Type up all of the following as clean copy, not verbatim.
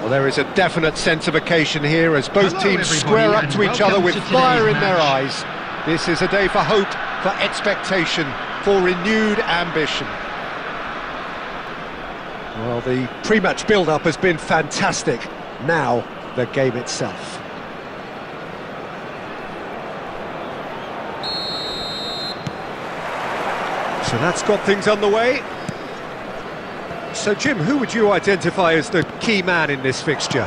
Well, there is a definite sense of occasion here as both teams square up to each other with fire in their eyes. This is a day for hope, for expectation, for renewed ambition. Well, the pre-match build-up has been fantastic. Now, the game itself. So that's got things underway. So, Jim, who would you identify as the key man in this fixture?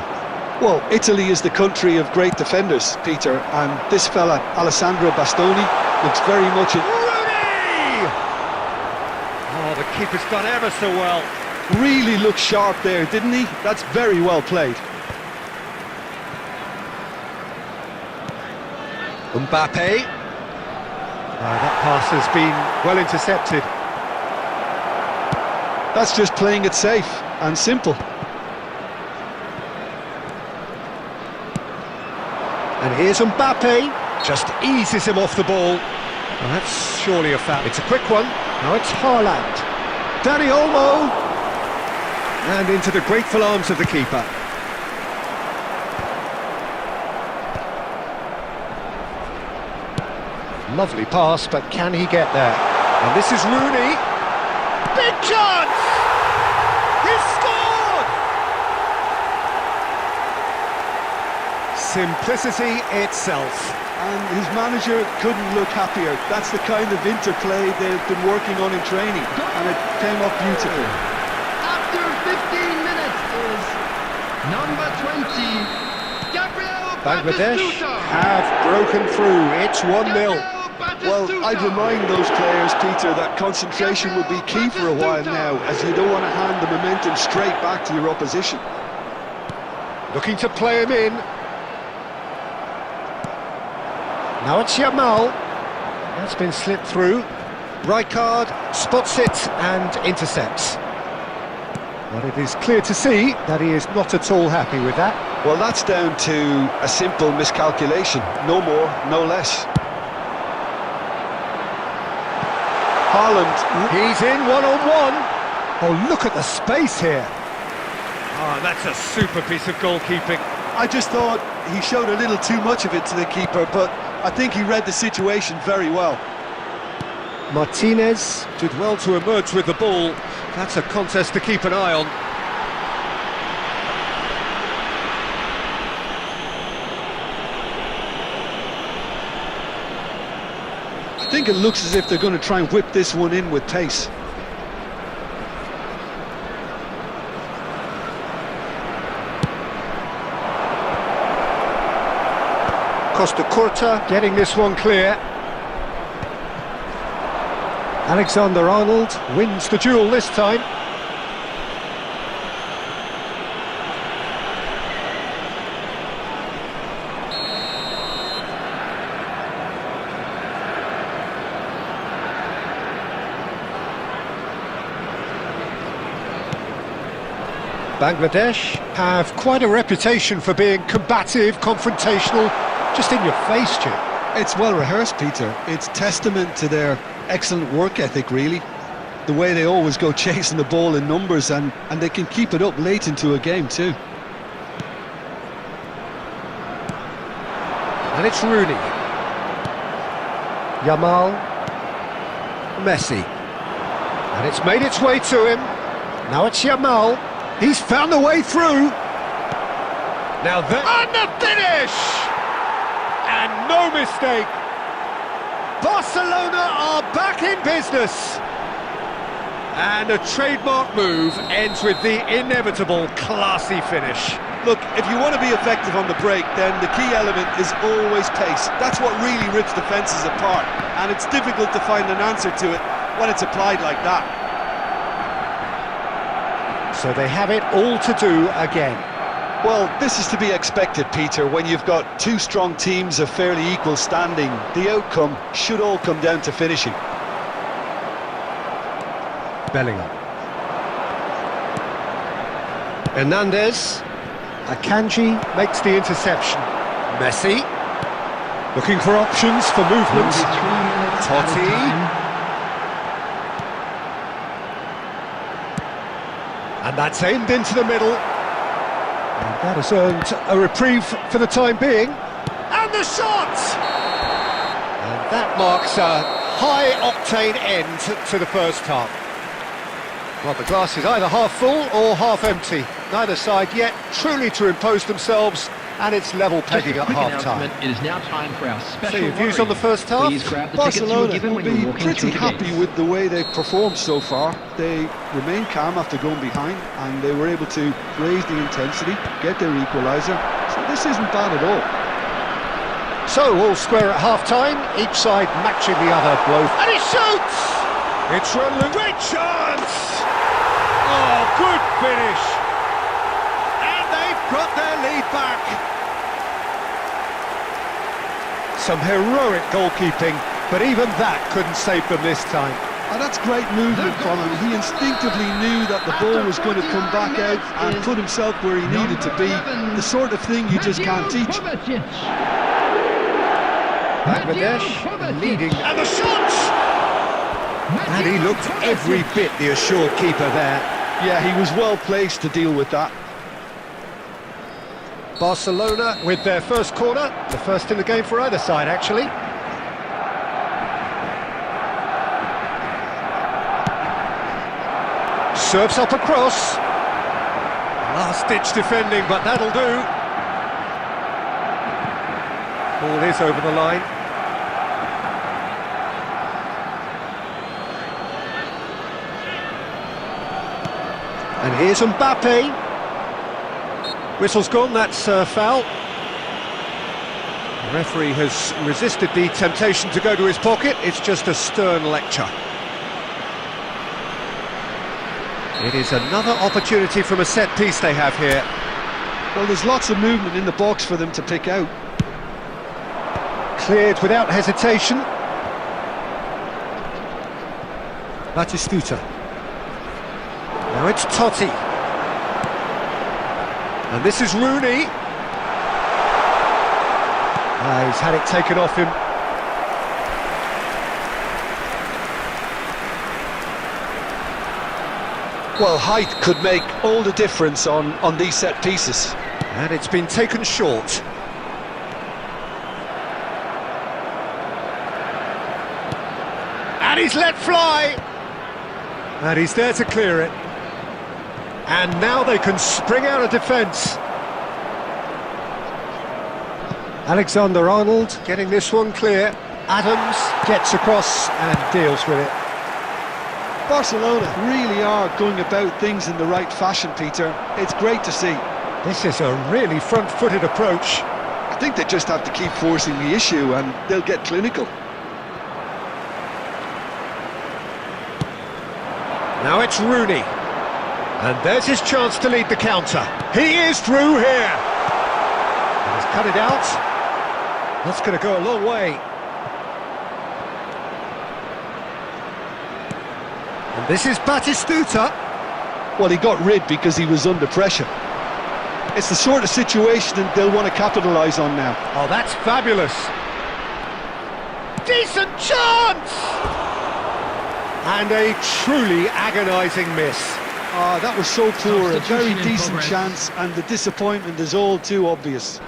Well, Italy is the country of great defenders, Peter, and this fella, Alessandro Bastoni, looks very much in... Rooney! Oh, the keeper's done ever so well. Really looked sharp there, didn't he? That's very well played. Mbappe. That pass has been well intercepted. That's just playing it safe and simple. And here's Mbappe, just eases him off the ball. Well, that's surely a foul. It's a quick one. Now it's Haaland. Dani Olmo. And into the grateful arms of the keeper. Lovely pass, but can he get there? And this is Rooney. Big chance! He's scored! Simplicity itself. And his manager couldn't look happier. That's the kind of interplay they've been working on in training, and it came off beautifully. After 15 minutes is number 20, Gabriel Bangladesh Batistuta. have broken through. It's 1-0. Well, I'd remind those players, Peter, that concentration will be key for a while now, as you don't want to hand the momentum straight back to your opposition. Looking to play him in. Now it's Yamal. That's been slipped through. Rijkaard spots it and intercepts. But it is clear to see that he is not at all happy with that. Well, that's down to a simple miscalculation. No more, no less. Haaland. He's in one-on-one. Oh, look at the space here. Oh, that's a super piece of goalkeeping. I just thought he showed a little too much of it to the keeper, but I think he read the situation very well. Martinez did well to emerge with the ball. That's a contest to keep an eye on. I think it looks as if they're going to try and whip this one in with pace. Costa Curta getting this one clear. Alexander-Arnold wins the duel this time. Bangladesh have quite a reputation for being combative, confrontational, just in your face, Jim. It's well rehearsed, Peter. It's testament to their excellent work ethic, really. The way they always go chasing the ball in numbers, and they can keep it up late into a game too. And it's Rooney. Yamal. Messi. And it's made its way to him. Now it's Yamal. He's found a way through. Now and the finish! And no mistake. Barcelona are back in business. And a trademark move ends with the inevitable classy finish. Look, if you want to be effective on the break, then the key element is always pace. That's what really rips defences apart, and it's difficult to find an answer to it when it's applied like that. So they have it all to do again. Well, this is to be expected, Peter. When you've got two strong teams of fairly equal standing, the outcome should all come down to finishing. Bellingham. Hernandez. Akanji makes the interception. Messi. Looking for options for movement. Totti. And that's aimed into the middle. That has earned a reprieve for the time being. And the shot! And that marks a high-octane end to the first half. Well, the glass is either half full or half empty. Neither side yet truly to impose themselves, and it's level pegging at half-time. It is now time for our special. So your views on the first half? Please grab the tickets you were Barcelona given will when you be were walking pretty through the happy gates. with the way they've performed so far. They remained calm after going behind, and they were able to raise the intensity, get their equaliser. So this isn't bad at all. So, all square at half-time, each side matching the other blow. And he shoots! It's a great chance! Oh, good finish! And they've got their lead back. Some heroic goalkeeping, but even that couldn't save them this time. And that's great movement from him. He instinctively knew that the ball was going to come back out and put himself where he needed to be. The sort of thing you just can't teach. Bangladesh leading, and the shots! And he looked every bit the assured keeper there. Yeah, he was well placed to deal with that. Barcelona with their first corner, the first in the game for either side actually. Serves up across. Last-ditch defending, but that'll do. Ball is over the line. And here's Mbappe. Whistle's gone, that's a foul. The referee has resisted the temptation to go to his pocket. It's just a stern lecture. It is another opportunity from a set piece they have here. Well, there's lots of movement in the box for them to pick out. Cleared without hesitation. Batistuta. Now it's Totti. And this is Rooney. He's had it taken off him. Well, height could make all the difference on these set pieces. And it's been taken short. And he's let fly. And he's there to clear it. And now they can spring out of defence. Alexander-Arnold getting this one clear. Adams gets across and deals with it. Barcelona really are going about things in the right fashion, Peter. It's great to see. This is a really front-footed approach. I think they just have to keep forcing the issue and they'll get clinical. Now it's Rooney. And there's his chance to lead the counter. He is through here. And he's cut it out. That's going to go a long way. And this is Batistuta. Well, he got rid because he was under pressure. It's the sort of situation that they'll want to capitalise on now. Oh, that's fabulous. Decent chance! And a truly agonising miss. That was so poor, a very Substitution in decent progress. chance, and the disappointment is all too obvious.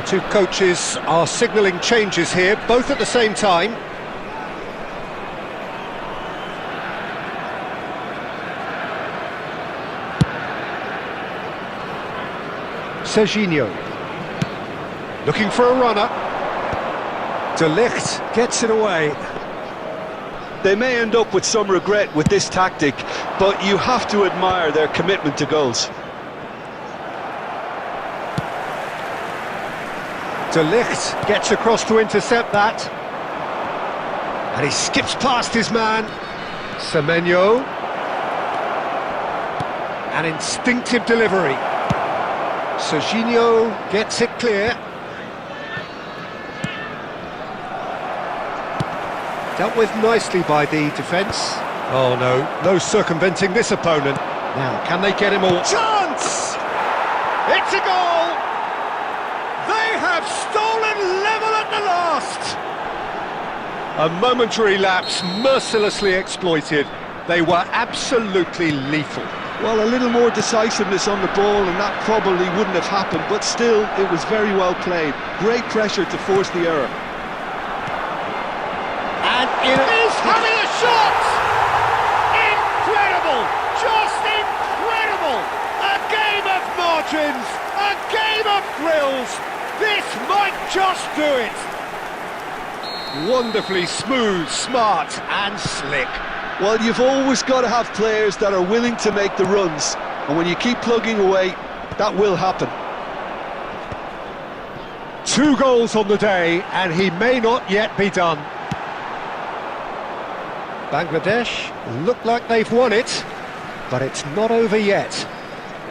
two coaches are signalling changes here, both at the same time. Serginho, looking for a runner. De Ligt gets it away. They may end up with some regret with this tactic, but you have to admire their commitment to goals. De Ligt gets across to intercept that. And he skips past his man. Semenyo. An instinctive delivery. Serginho gets it clear. Dealt with nicely by the defence. Oh no circumventing this opponent. Now, can they get him all? Chance! It's a goal! They have stolen level at the last! A momentary lapse mercilessly exploited. They were absolutely lethal. Well, a little more decisiveness on the ball and that probably wouldn't have happened, but still, it was very well played. Great pressure to force the error. And it is having a shot! Incredible! Just incredible! A game of margins! A game of thrills! This might just do it! Wonderfully smooth, smart and slick. Well, you've always got to have players that are willing to make the runs, and when you keep plugging away, that will happen. 2 goals on the day, and he may not yet be done. Bangladesh look like they've won it, but it's not over yet.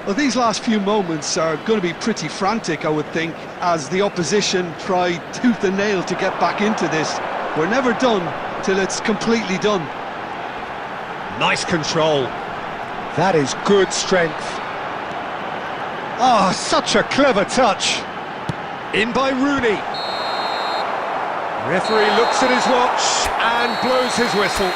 Well, these last few moments are going to be pretty frantic, I would think, as the opposition try tooth and nail to get back into this. We're never done till it's completely done. Nice control. That is good strength. Ah, such a clever touch. In by Rooney. Referee looks at his watch and blows his whistle.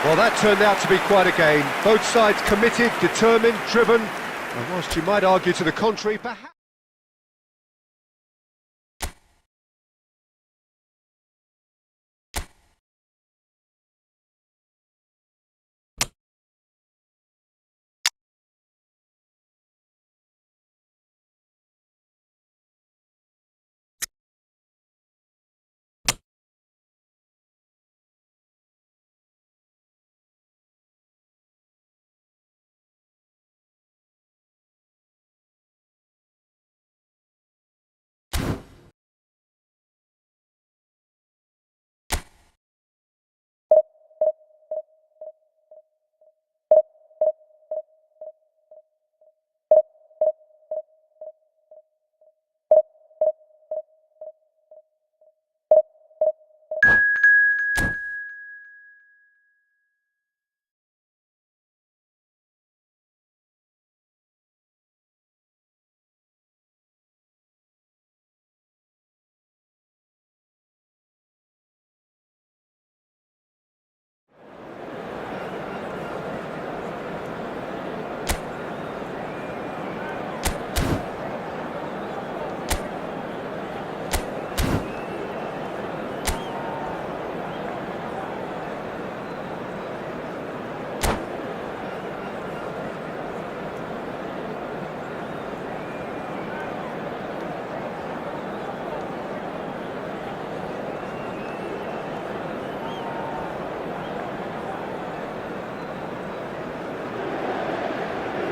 Well, that turned out to be quite a game. Both sides committed, determined, driven, and whilst you might argue to the contrary, perhaps...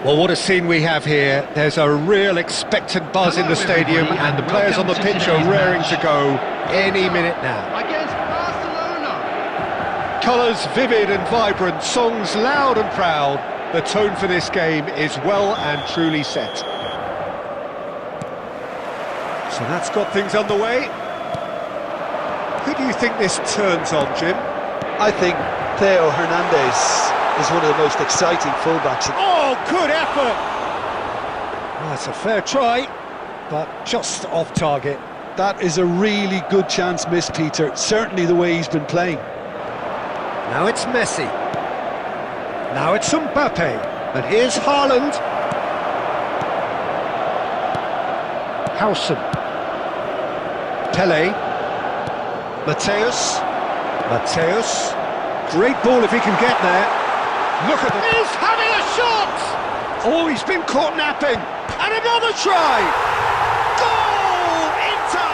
Well, what a scene we have here. There's a real expectant buzz in the stadium, and the players on the pitch are raring to go any minute now. Against Barcelona. Colours vivid and vibrant, songs loud and proud. The tone for this game is well and truly set. So that's got things underway. Who do you think this turns on, Jim? I think Theo Hernandez is one of the most exciting fullbacks. Oh, good effort! Well, that's a fair try, but just off target. That is a really good chance missed, Peter. Certainly the way he's been playing. Now it's Messi. Now it's Mbappe. And here's Haaland. Howson. Pele. Mateus. Mateus. Great ball if he can get there. Look at him. He's having a shot! Oh, he's been caught napping. And another try! Goal! Inter!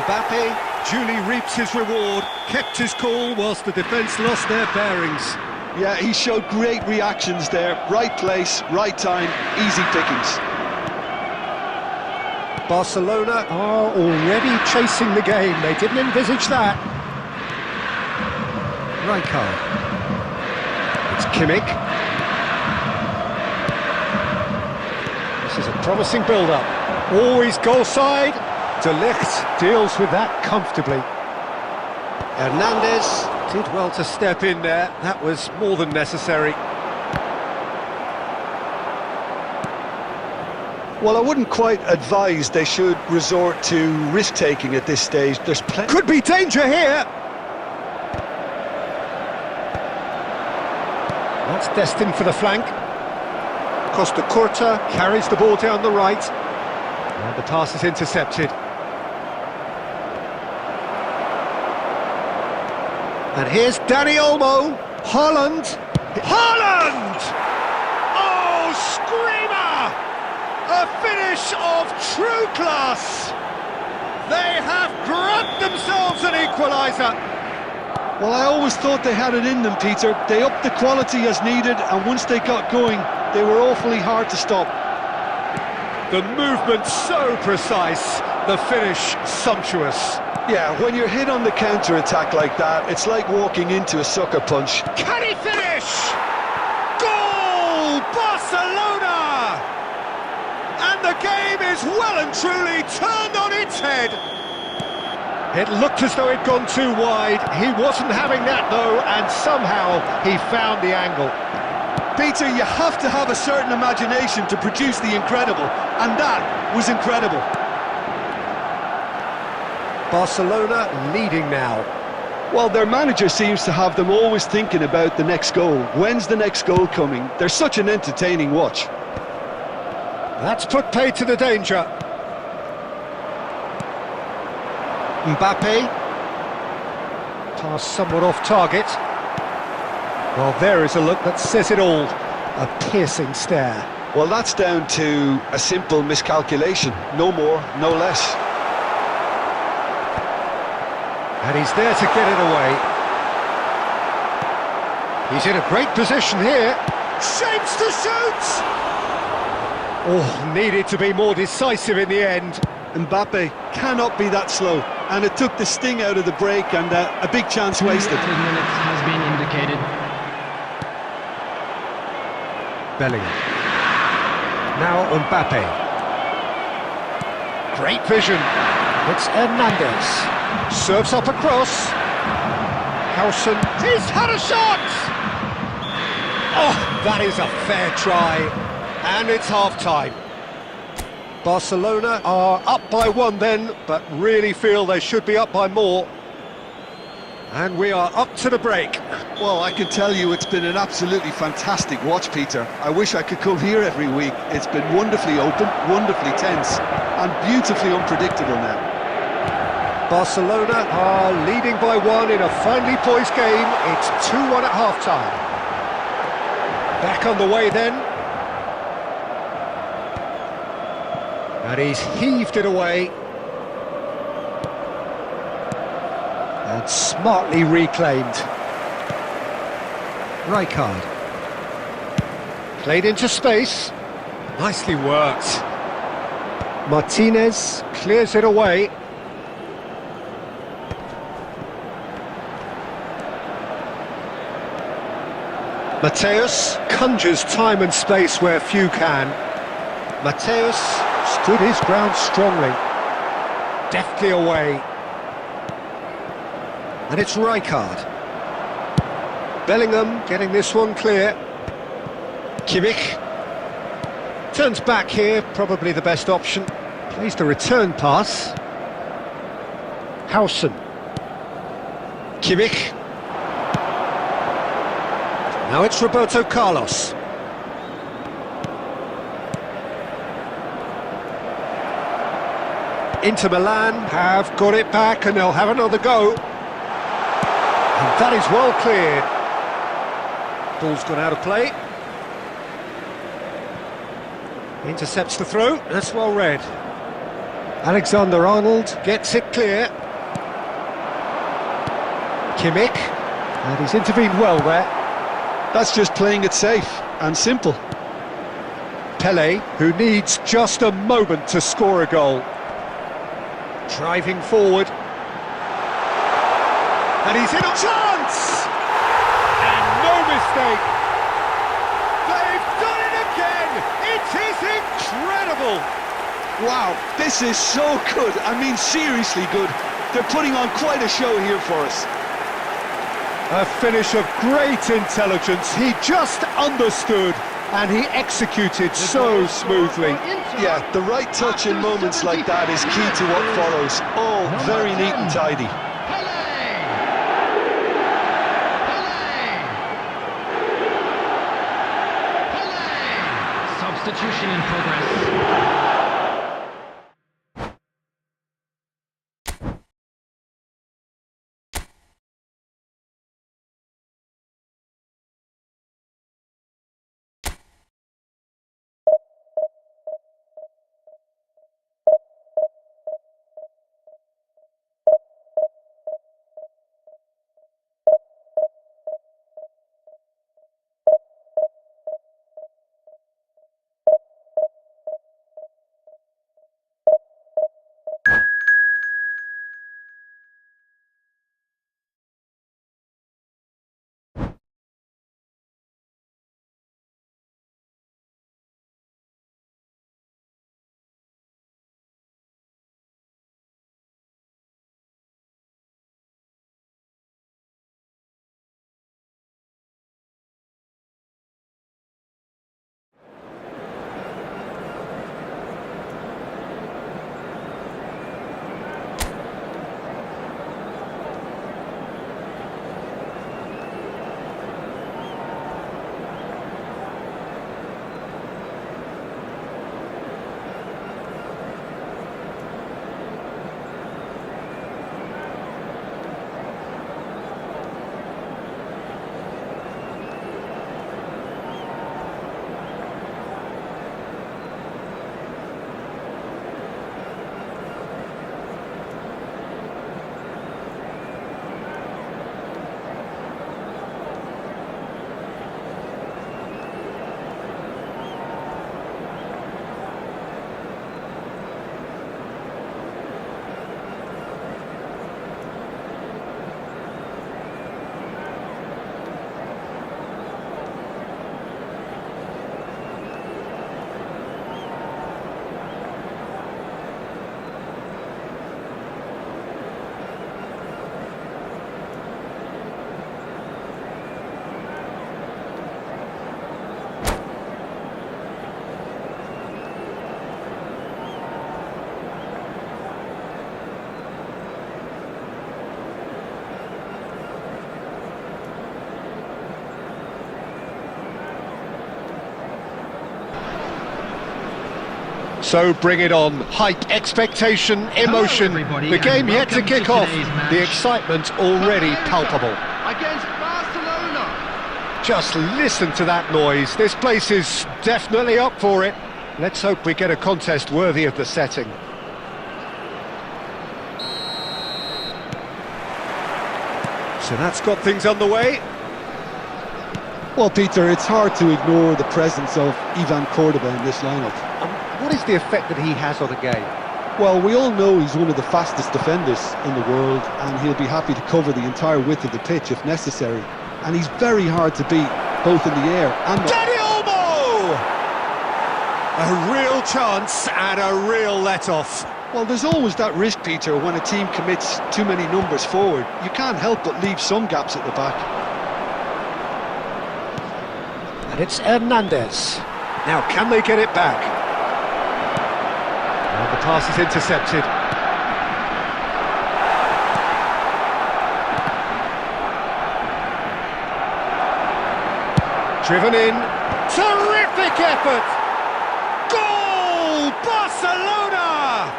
Mbappe duly reaps his reward, kept his cool whilst the defence lost their bearings. Yeah, he showed great reactions there. Right place, right time, easy pickings. Barcelona are already chasing the game. They didn't envisage that. Rijkaard. It's Kimmich. This is a promising build-up. Always goal side. De Ligt deals with that comfortably. Hernandez did well to step in there. That was more than necessary. Well, I wouldn't quite advise they should resort to risk-taking at this stage. There's plenty... Could be danger here! That's destined for the flank. Costa Curta carries the ball down the right. And the pass is intercepted. And here's Dani Olmo. Haaland. Haaland! Oh, screamer! A finish of true class! They have grabbed themselves an equaliser. Well, I always thought they had it in them, Peter. They upped the quality as needed, and once they got going, they were awfully hard to stop. The movement so precise, the finish sumptuous. Yeah, when you're hit on the counter-attack like that, it's like walking into a sucker punch. Can he finish? Goal! Barcelona! And the game is well and truly turned on its head. It looked as though it'd gone too wide. He wasn't having that though, and somehow he found the angle. Peter, you have to have a certain imagination to produce the incredible, and that was incredible. Barcelona leading now. Well, their manager seems to have them always thinking about the next goal. When's the next goal coming? They're such an entertaining watch. That's put paid to the danger. Mbappe. Pass somewhat off target. Well, there is a look that says it all. A piercing stare. Well, that's down to a simple miscalculation. No more, no less. And he's there to get it away. He's in a great position here. Shapes to shoot! Oh, needed to be more decisive in the end. Mbappe cannot be that slow, and it took the sting out of the break, and a big chance wasted. 2 minutes has been indicated. Bellingham. Now Mbappe. Great vision. It's Hernandez. Serves up across. Howson. He's had a shot! Oh, that is a fair try. And it's half-time. Barcelona are up by one then, but really feel they should be up by more. And we are up to the break. Well, I can tell you it's been an absolutely fantastic watch, Peter. I wish I could come here every week. It's been wonderfully open, wonderfully tense, and beautifully unpredictable now. Barcelona are leading by one in a finely poised game. It's 2-1 at half-time. Back on the way then. And he's heaved it away. And smartly reclaimed. Rijkaard. Played into space. Nicely worked. Martinez clears it away. Mateus conjures time and space where few can. Mateus stood his ground strongly. Deftly away. And it's Rijkaard. Bellingham getting this one clear. Kimmich. Turns back here, probably the best option. Plays the return pass. Howson. Kimmich. Now it's Roberto Carlos. Inter Milan have got it back and they'll have another go. And that is well cleared. Ball's gone out of play. Intercepts the throw, that's well read. Alexander-Arnold gets it clear. Kimmich, and he's intervened well there. That's just playing it safe and simple. Pele, who needs just a moment to score a goal. Driving forward. And he's in a chance! And no mistake! They've done it again! It is incredible! Wow, this is so good. I mean, seriously good. They're putting on quite a show here for us. A finish of great intelligence. He just understood and he executed so smoothly. Yeah, the right touch in moments like that is key to what follows. All very neat and tidy. Substitution in progress. So bring it on. Hype, expectation, emotion. The game yet to kick off. The excitement already palpable. Against Barcelona. Just listen to that noise. This place is definitely up for it. Let's hope we get a contest worthy of the setting. So that's got things underway. Well, Peter, it's hard to ignore the presence of Ivan Cordoba in this lineup. What is the effect that he has on a game? Well, we all know he's one of the fastest defenders in the world, and he'll be happy to cover the entire width of the pitch if necessary. And he's very hard to beat, both in the air and... Danny Olmo! A real chance and a real let-off. Well, there's always that risk, Peter, when a team commits too many numbers forward. You can't help but leave some gaps at the back. And it's Hernandez. Now, can they get it back? And the pass is intercepted. Driven in. Terrific effort! Goal! Barcelona!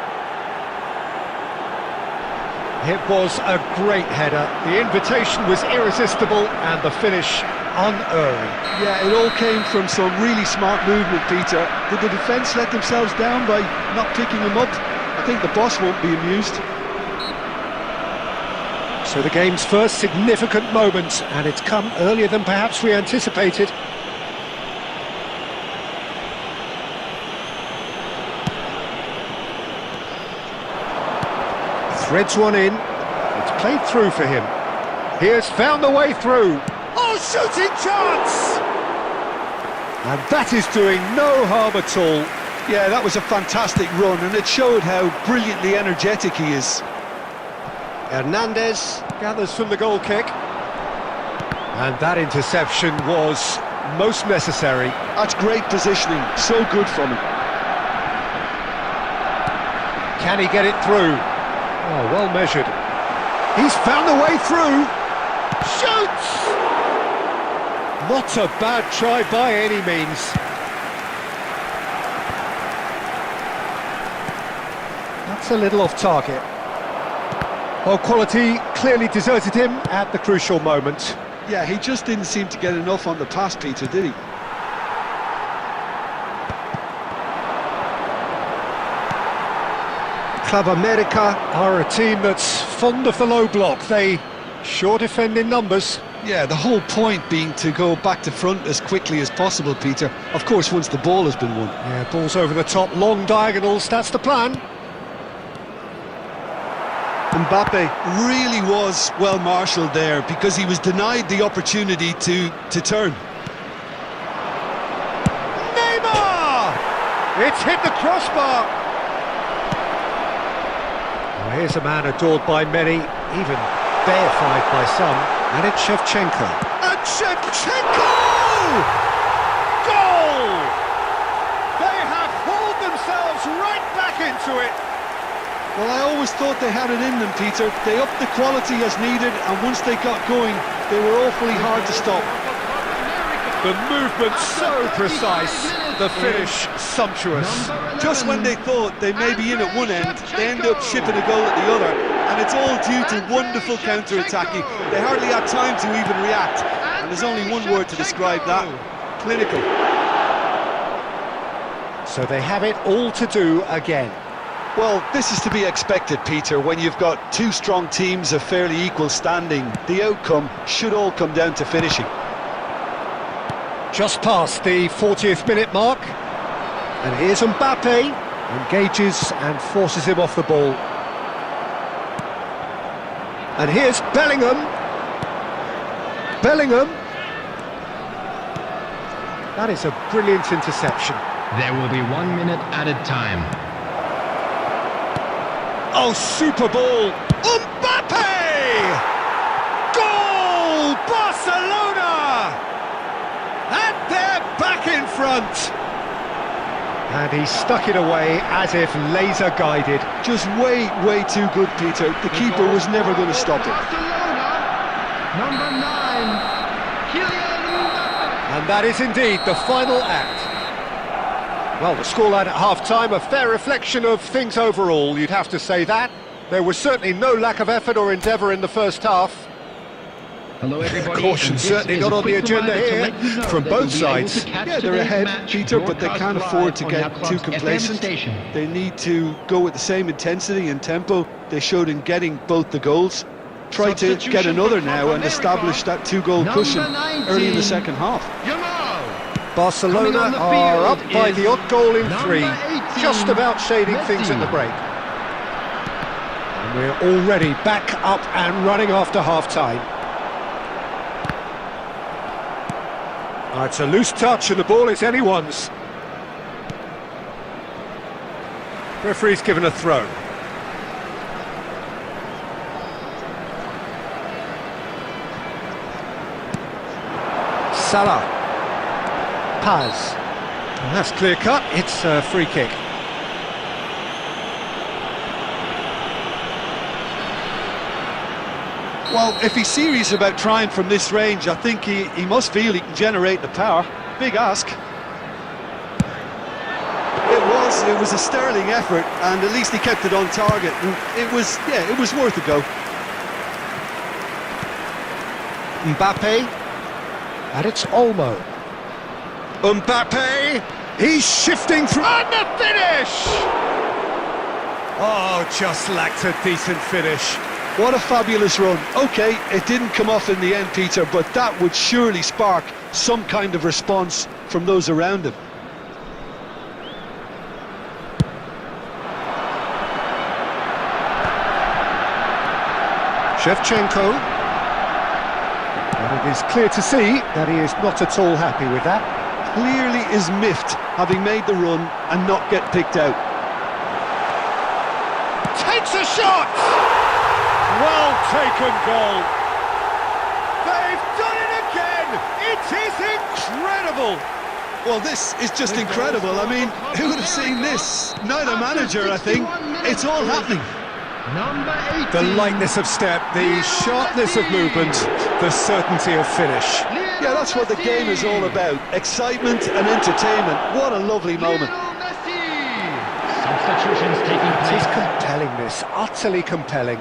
It was a great header. The invitation was irresistible and the finish unerring. Yeah, it all came from some really smart movement, Peter. Did the defence let themselves down by not picking him up? I think the boss won't be amused. So the game's first significant moment, and it's come earlier than perhaps we anticipated. Threads one in. It's played through for him. He has found the way through. Oh, shooting chance! And that is doing no harm at all. Yeah, that was a fantastic run, and it showed how brilliantly energetic he is. Hernandez gathers from the goal kick. And that interception was most necessary. That's great positioning, so good from him. Can he get it through? Oh, well measured. He's found the way through. Shoots! Not a bad try by any means. That's a little off target. Well, quality clearly deserted him at the crucial moment. Yeah, he just didn't seem to get enough on the pass, Peter, did he? Club America are a team that's fond of the low block. They sure defend in numbers. Yeah, the whole point being to go back to front as quickly as possible, Peter. Of course, once the ball has been won. Yeah, balls over the top, long diagonals, that's the plan. Mbappe really was well marshalled there because he was denied the opportunity to turn. Neymar! It's hit the crossbar. Well, here's a man adored by many, even deified by some, and it's Shevchenko. And Shevchenko! Goal! They have hauled themselves right back into it. Well, I always thought they had it in them, Peter. They upped the quality as needed, and once they got going, they were awfully hard to stop. The movement so precise, the finish sumptuous. Just when they thought they may be in at one end, they end up shipping a goal at the other, and it's all due to wonderful counter-attacking. They hardly had time to even react, and there's only one word to describe that: clinical. So they have it all to do again. Well, this is to be expected, Peter. When you've got two strong teams of fairly equal standing, the outcome should all come down to finishing. Just past the 40th minute mark, and here's Mbappe, engages and forces him off the ball. And here's Bellingham. That is a brilliant interception. There will be 1 minute added time. Oh, super ball! Mbappe! Goal! Barcelona! And they're back in front! And he stuck it away as if laser guided. Just way too good, Peter. The keeper was never going to stop it. Number 9, Kylian Mbappe. And that is indeed the final act. Well, the scoreline at half-time, a fair reflection of things overall, you'd have to say that. There was certainly no lack of effort or endeavour in the first half. Hello everybody. Caution certainly not on the agenda here, from both sides. Yeah, they're ahead, Peter, but they can't afford to get too complacent. They need to go with the same intensity and tempo they showed in getting both the goals. Try to get another now and establish that two-goal cushion early in the second half. Barcelona are up by the odd goal in 3, just about shading things at the break. And we're already back up and running after half-time. It's a loose touch and the ball is anyone's. Referee's given a throw. Salah. Paz. And that's clear cut, it's a free kick. Well, if he's serious about trying from this range, I think he must feel he can generate the power. Big ask. It was was a sterling effort, and at least he kept it on target. And it was worth a go. Mbappe, and it's Olmo. Mbappe, he's shifting through, and the finish! Oh, just lacked a decent finish. What a fabulous run. Okay, it didn't come off in the end, Peter, but that would surely spark some kind of response from those around him. Shevchenko. And it is clear to see that he is not at all happy with that. Clearly is miffed, having made the run and not get picked out. Takes a shot! Well taken goal. They've done it again! It is incredible! Well, this is just incredible. I mean, who would have seen this? Neither manager, I think. It's all happening. Number 18. The lightness of step, the sharpness of movement, the certainty of finish. Yeah, that's what the game is all about. Excitement and entertainment. What a lovely moment. Substitutions taking It place. is compelling, this, utterly compelling.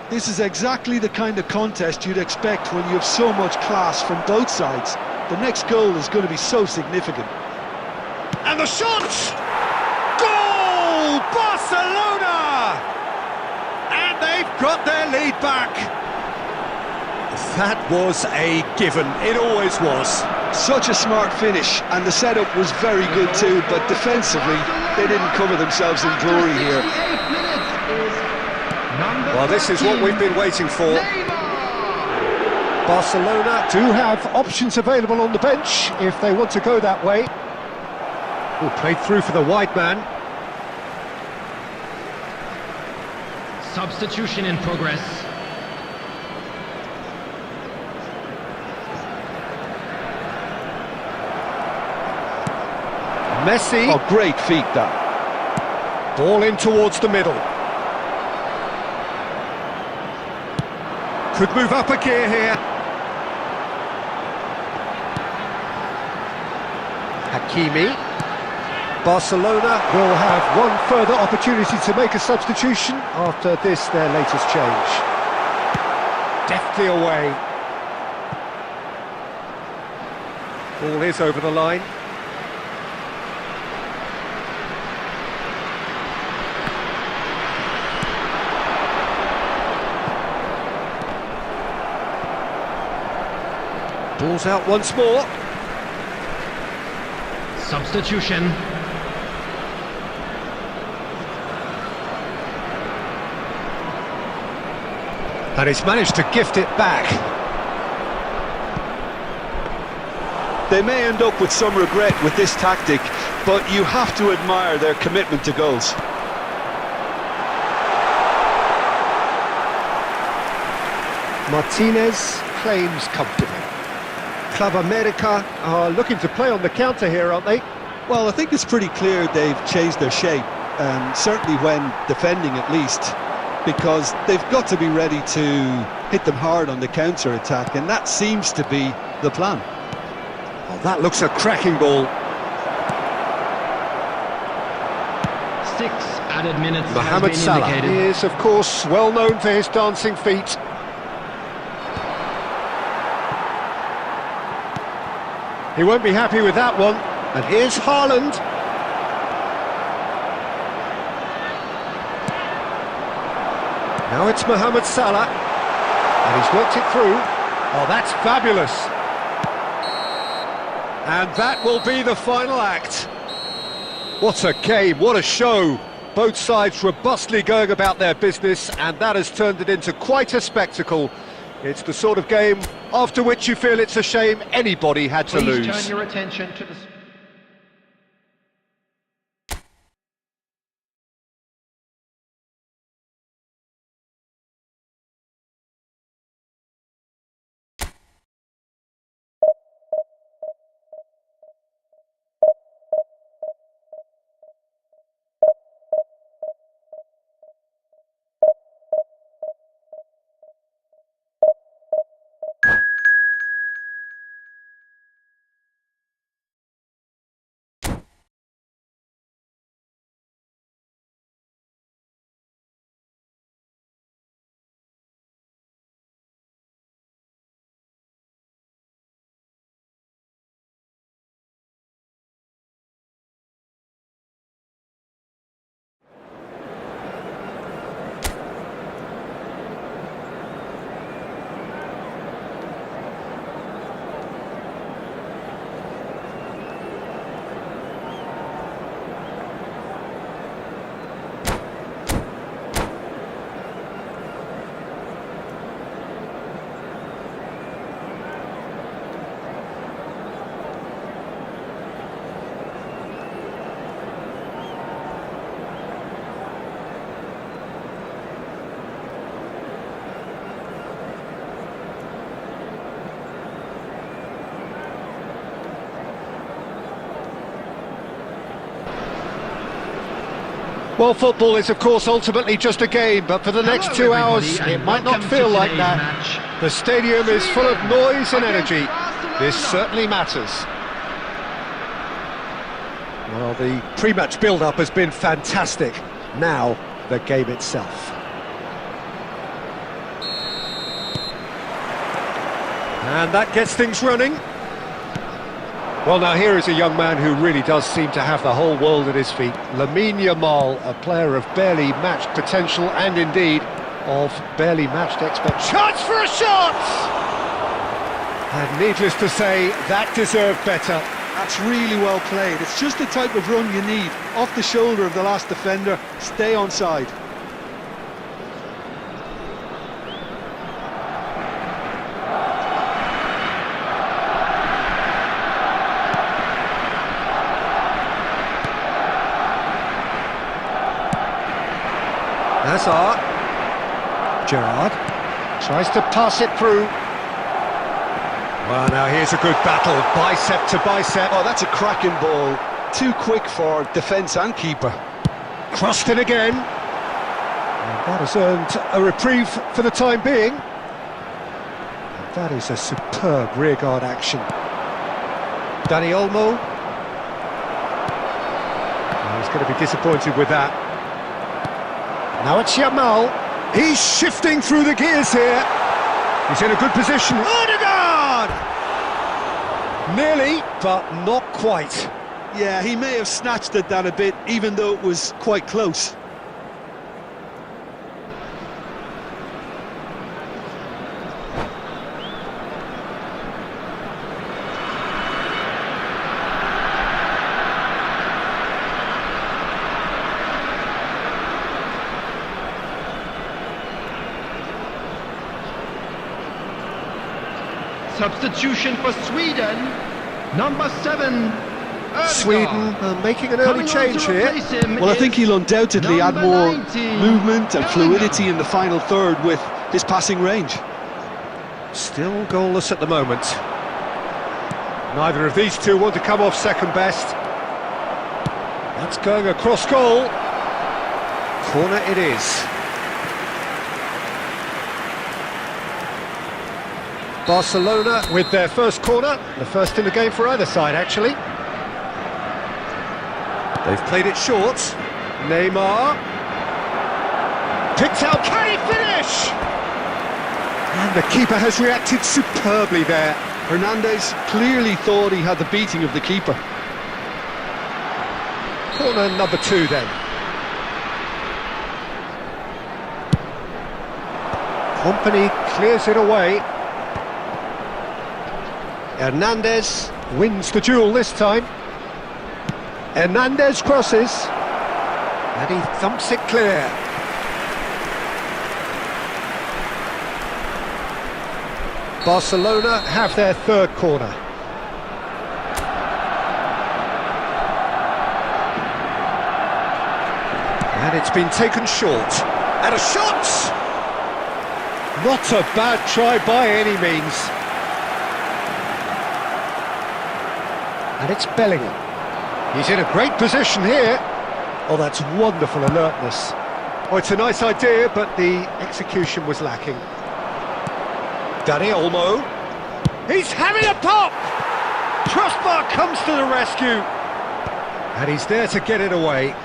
This is exactly the kind of contest you'd expect when you have so much class from both sides. The next goal is going to be so significant. And the shot! Goal! Barcelona! And they've got their lead back. That was a given, it always was. Such a smart finish, and the setup was very good too, but defensively, they didn't cover themselves in glory here. Well, this is what we've been waiting for. Barcelona do have options available on the bench if they want to go that way. Oh, played through for the wide man. Substitution in progress. Messi. Oh, great feat that. Ball in towards the middle. Could move up a gear here. Hakimi. Barcelona will have one further opportunity to make a substitution after this, their latest change. Deftly away. Ball is over the line. Ball's out once more. Substitution. And he's managed to gift it back. They may end up with some regret with this tactic, but you have to admire their commitment to goals. Martinez claims comfortably. Club America are looking to play on the counter here, aren't they? Well, I think it's pretty clear they've changed their shape, certainly when defending at least, because they've got to be ready to hit them hard on the counter-attack, and that seems to be the plan. Oh, that looks a cracking ball. 6 added minutes Mohamed has been Salah indicated. is, of course, well known for his dancing feet. He won't be happy with that one. And here's Haaland. Now it's Mohamed Salah. And he's worked it through. Oh, that's fabulous. And that will be the final act. What a game, what a show. Both sides robustly going about their business, and that has turned it into quite a spectacle. It's the sort of game after which you feel it's a shame anybody had to lose. Please turn your attention to the Well, football is, of course, ultimately just a game, but for the next Hello, 2 hours, everybody, it and might not welcome feel to like today's that. match. The stadium is full of noise and Against energy. Barcelona. This certainly matters. Well, the pre-match build-up has been fantastic. Now, the game itself. And that gets things running. Well, now here is a young man who really does seem to have the whole world at his feet. Lamine Yamal, a player of barely matched potential and indeed of barely matched expectations. Chance for a shot! And needless to say, that deserved better. That's really well played. It's just the type of run you need. Off the shoulder of the last defender, stay onside. Hazard. Gerrard tries to pass it through. Well, now here's a good battle, bicep to bicep. Oh, that's a cracking ball. Too quick for defence and keeper. Crossed in again. And that has earned a reprieve for the time being. And that is a superb rearguard action. Dani Olmo. Oh, he's going to be disappointed with that. Now it's Yamal. He's shifting through the gears here. He's in a good position. Odegaard! Nearly, but not quite. Yeah, he may have snatched at that a bit, even though it was quite close. Substitution for Sweden, number 7. Odegaard. Sweden making an early Coming on change to here. replace him Well, I is think he'll undoubtedly add number more 19, movement and fluidity Odegaard. in the final third with his passing range. Still goalless at the moment. Neither of these two want to come off second best. That's going across goal. Corner it is. Barcelona with their first corner, the first in the game for either side actually. They've played it short. Neymar picked out, can he finish? And the keeper has reacted superbly there. Hernandez clearly thought he had the beating of the keeper. Corner number 2 then. Company clears it away. Hernandez wins the duel this time. Hernandez crosses. And he thumps it clear. Barcelona have their third corner. And it's been taken short. And a shot! Not a bad try by any means. And it's Bellingham. He's in a great position here. Oh, that's wonderful alertness. Oh, it's a nice idea, but the execution was lacking. Dani Olmo. He's having a pop! Crossbar comes to the rescue. And he's there to get it away.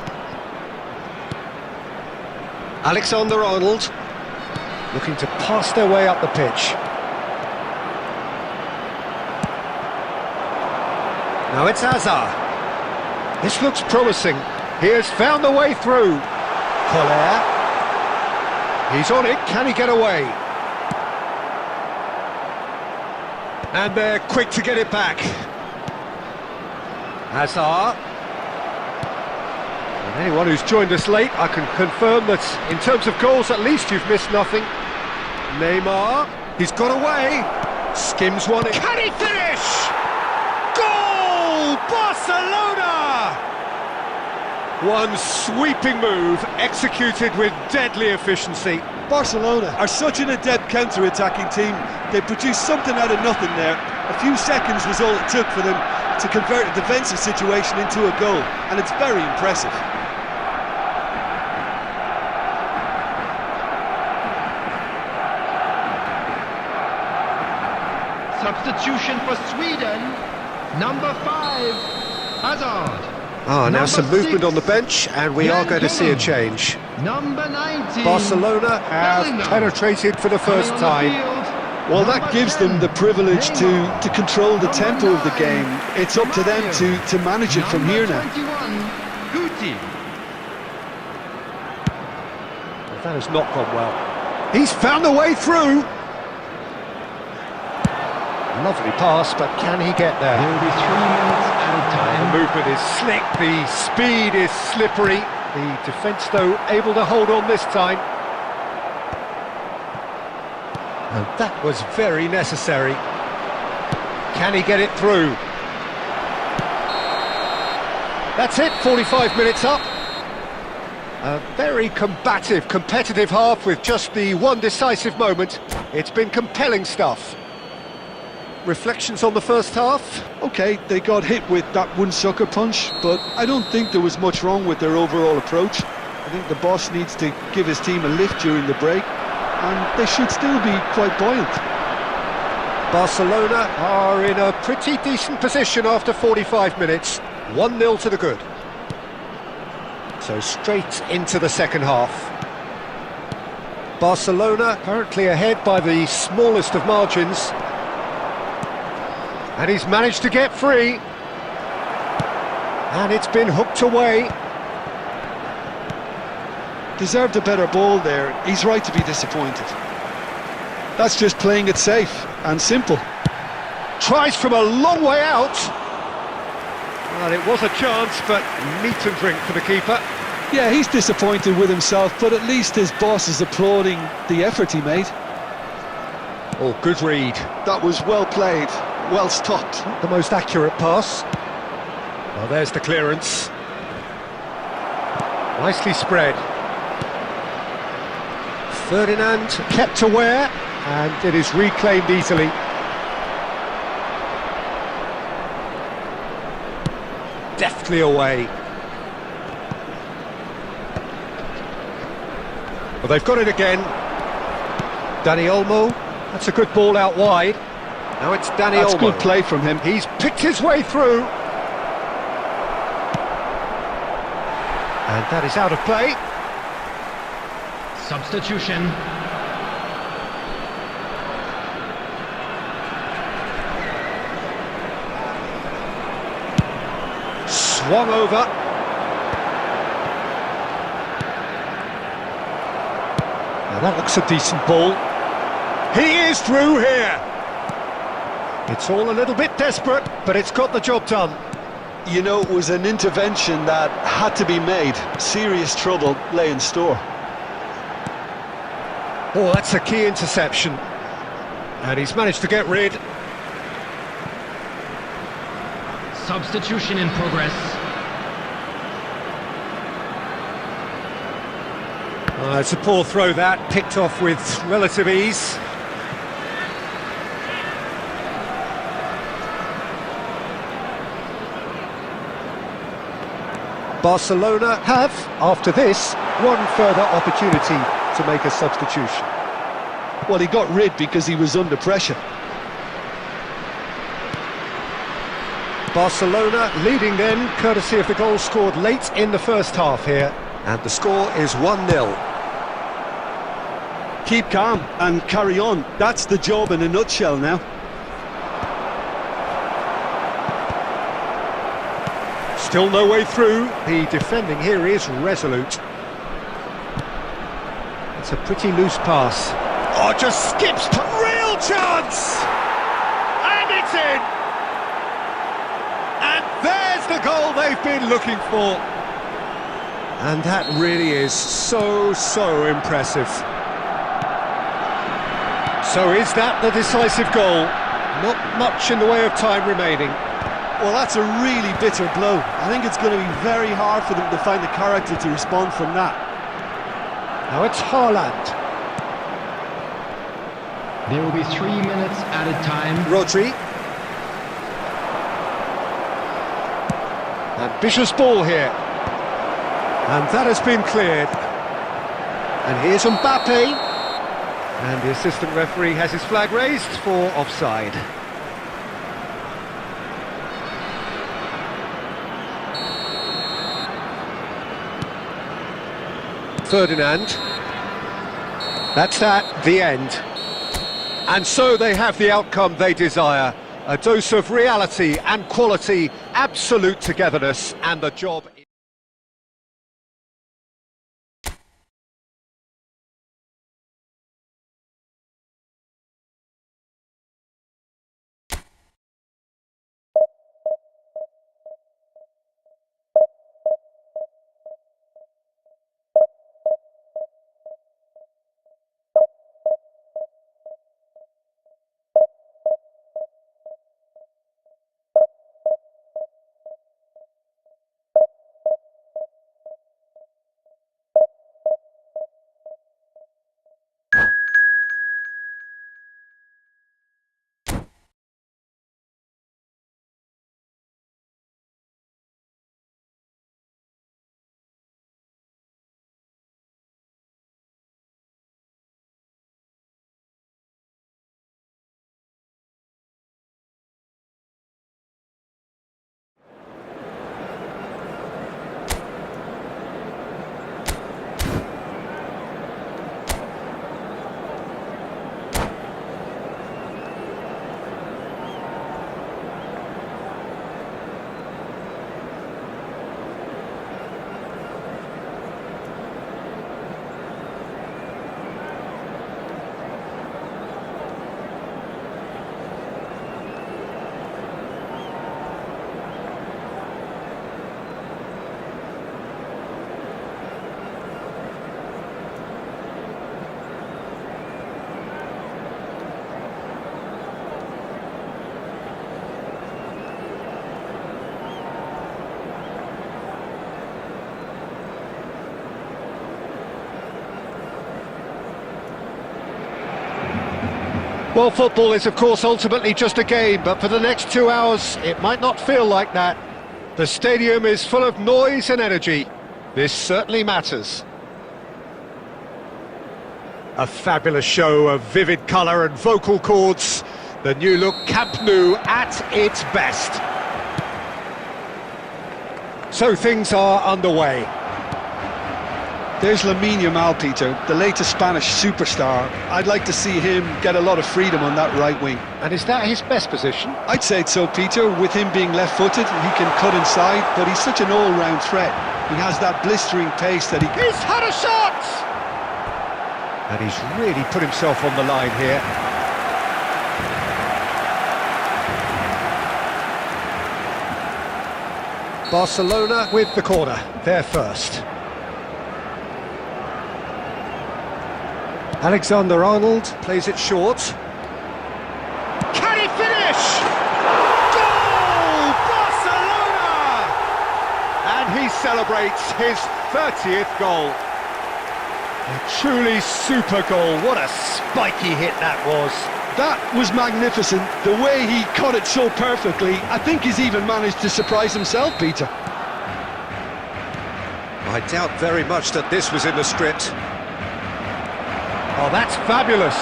Alexander-Arnold looking to pass their way up the pitch. Now it's Hazard. This looks promising. He has found the way through. Collier. He's on it. Can he get away? And they're quick to get it back. Hazard. And anyone who's joined us late, I can confirm that in terms of goals, at least you've missed nothing. Neymar. He's got away. Skims one. Can he finish? Goal! Barcelona! One sweeping move, executed with deadly efficiency. Barcelona are such an adept counter-attacking team. They produced something out of nothing there. A few seconds was all it took for them to convert a defensive situation into a goal, and it's very impressive. Substitution for Sweden. Number 5, Hazard. Now Number some movement 6, on the bench, and we are going to see a change. Number 19. Barcelona have Bellingham. penetrated for the first Coming on the time. field, Well, number that gives 10, them the privilege Neymar. to control the Number tempo of the 9, game. It's up to them to manage it from here now. Number 21, Guti. That has not gone well. He's found a way through. Lovely pass, but can he get there? There will be 3 minutes added The time. movement is slick, the speed is slippery. The defence, though, able to hold on this time. And that was very necessary. Can he get it through? That's it, 45 minutes up. A very combative, competitive half with just the one decisive moment. It's been compelling stuff. Reflections on the first half? Okay, they got hit with that one sucker punch, but I don't think there was much wrong with their overall approach. I think the boss needs to give his team a lift during the break, and they should still be quite buoyant. Barcelona are in a pretty decent position after 45 minutes. 1-0 to the good. So straight into the second half. Barcelona currently ahead by the smallest of margins. And he's managed to get free. And it's been hooked away. Deserved a better ball there. He's right to be disappointed. That's just playing it safe and simple. Tries from a long way out. Well, it was a chance, but meat and drink for the keeper. Yeah, he's disappointed with himself, but at least his boss is applauding the effort he made. Oh, good read. That was well played, well stopped. The most accurate pass. Well, there's the clearance. Nicely spread. Ferdinand kept aware, and it is reclaimed easily. Deftly away. Well, they've got it again. Dani Olmo. That's a good ball out wide. Now it's Dani That's Olmo. good play from him. He's picked his way through. And that is out of play. Substitution. Swung over. Now that looks a decent ball. He is through here. It's all a little bit desperate, but it's got the job done. You know, it was an intervention that had to be made. Serious trouble lay in store. Oh, that's a key interception. And he's managed to get rid. Substitution in progress. It's a poor throw that, picked off with relative ease. Barcelona have, after this, one further opportunity to make a substitution. Well, he got rid because he was under pressure. Barcelona leading then, courtesy of the goal scored late in the first half here. And the score is 1-0. Keep calm and carry on. That's the job in a nutshell now. Still no way through. The defending here is resolute. It's a pretty loose pass. Oh, just skips. Real chance! And it's in! And there's the goal they've been looking for. And that really is so impressive. So is that the decisive goal? Not much in the way of time remaining. Well, that's a really bitter blow. I think it's going to be very hard for them to find the character to respond from that. Now it's Haaland. There will be 3 minutes added time. Rodri. Ambitious ball here. And that has been cleared. And here's Mbappe. And the assistant referee has his flag raised for offside. Ferdinand. That's that, the end. And so they have the outcome they desire. A dose of reality and quality, absolute togetherness, and the job... Well, football is, of course, ultimately just a game, but for the next 2 hours, it might not feel like that. The stadium is full of noise and energy. This certainly matters. A fabulous show of vivid colour and vocal cords. The new-look Camp Nou at its best. So things are underway. There's Lamine Yamal, Peter, the latest Spanish superstar. I'd like to see him get a lot of freedom on that right wing. And is that his best position? I'd say so, Peter. With him being left-footed, he can cut inside, but he's such an all-round threat. He has that blistering pace that he... He's had a shot! And he's really put himself on the line here. Barcelona with the corner, they're first. Alexander-Arnold plays it short. Can he finish? Goal! Barcelona! And he celebrates his 30th goal. A truly super goal. What a spiky hit that was. That was magnificent. The way he cut it so perfectly, I think he's even managed to surprise himself, Peter. I doubt very much that this was in the script. Oh, that's fabulous.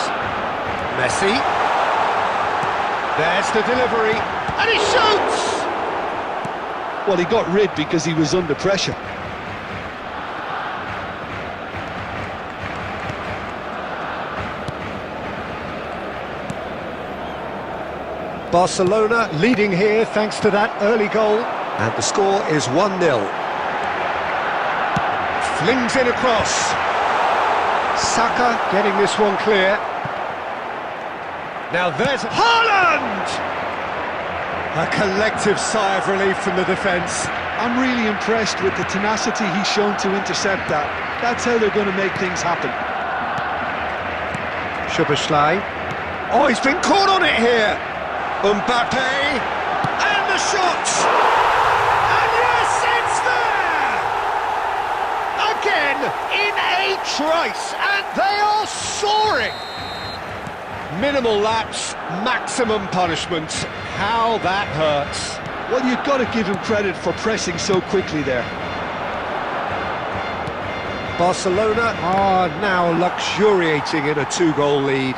Messi. There's the delivery. And he shoots! Well, he got rid because he was under pressure. Barcelona leading here thanks to that early goal. And the score is 1-0. Flings in across. Saka getting this one clear. Now there's Haaland! A collective sigh of relief from the defence. I'm really impressed with the tenacity he's shown to intercept that. That's how they're going to make things happen. Szoboszlai. Oh, he's been caught on it here. Mbappe. And the shot! And yes, it's there! Again, in a trice, and they are soaring! Minimal lapse, maximum punishment. How that hurts. Well, you've got to give him credit for pressing so quickly there. Barcelona are now luxuriating in a 2-goal lead.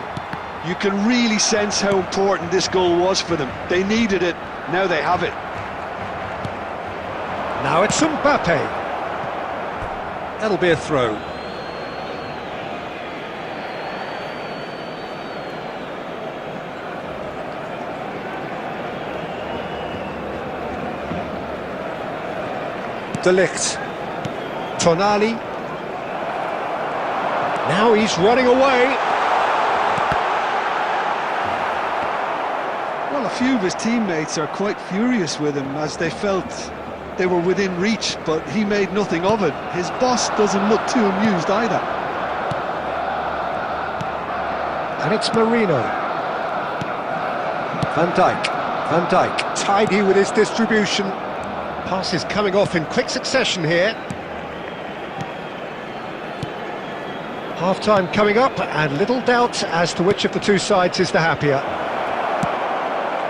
You can really sense how important this goal was for them. They needed it, now they have it. Now it's Mbappe. That'll be a throw. De Ligt. Tonali. Now he's running away. Well, a few of his teammates are quite furious with him as they felt they were within reach, but he made nothing of it. His boss doesn't look too amused either. And it's Marino. Van Dijk. Van Dijk, tidy with his distribution. Passes coming off in quick succession here. Half-time coming up, and little doubt as to which of the two sides is the happier.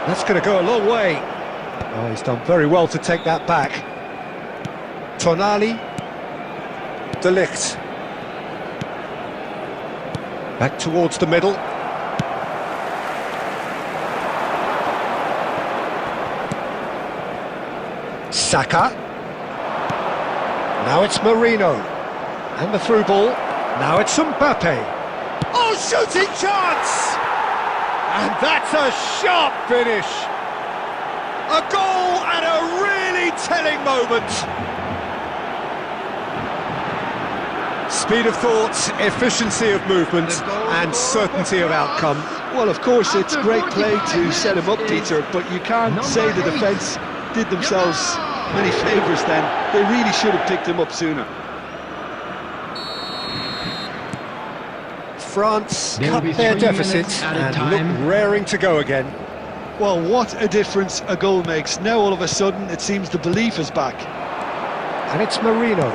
That's going to go a long way. Oh, he's done very well to take that back. Tonali. De Ligt. Back towards the middle. Saka. Now it's Marino. And the through ball. Now it's Mbappe. Oh, shooting chance! And that's a sharp finish. A goal at a really telling moment. Speed of thought, efficiency of movement, and certainty of outcome. Well, of course, it's great play to set him up, Peter, but you can't say the defence did themselves many favours then. They really should have picked him up sooner. France cut their deficit and look raring to go again. Well, what a difference a goal makes. Now all of a sudden it seems the belief is back. And it's Marino.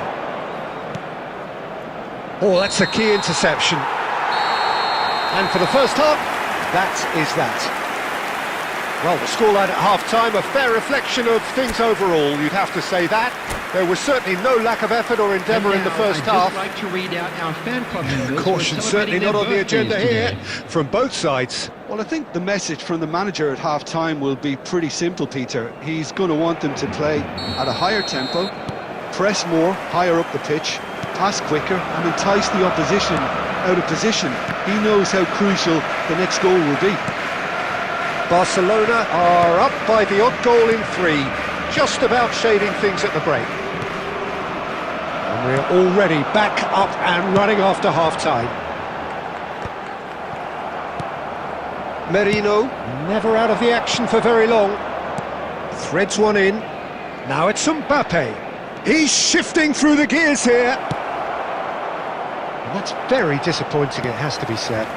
Oh, that's a key interception. And for the first half, that is that. Well, the scoreline at half-time, a fair reflection of things overall, you'd have to say that. There was certainly no lack of effort or endeavour in the first half. I'd just like to read out our fan club members. Caution certainly not on the agenda here, from both sides. Well, I think the message from the manager at half-time will be pretty simple, Peter. He's going to want them to play at a higher tempo, press more, higher up the pitch, pass quicker and entice the opposition out of position. He knows how crucial the next goal will be. Barcelona are up by the odd goal in 3, just about shading things at the break. And we're already back up and running after half-time. Merino, never out of the action for very long. Threads one in. Now it's Mbappe. He's shifting through the gears here. And that's very disappointing, it has to be said.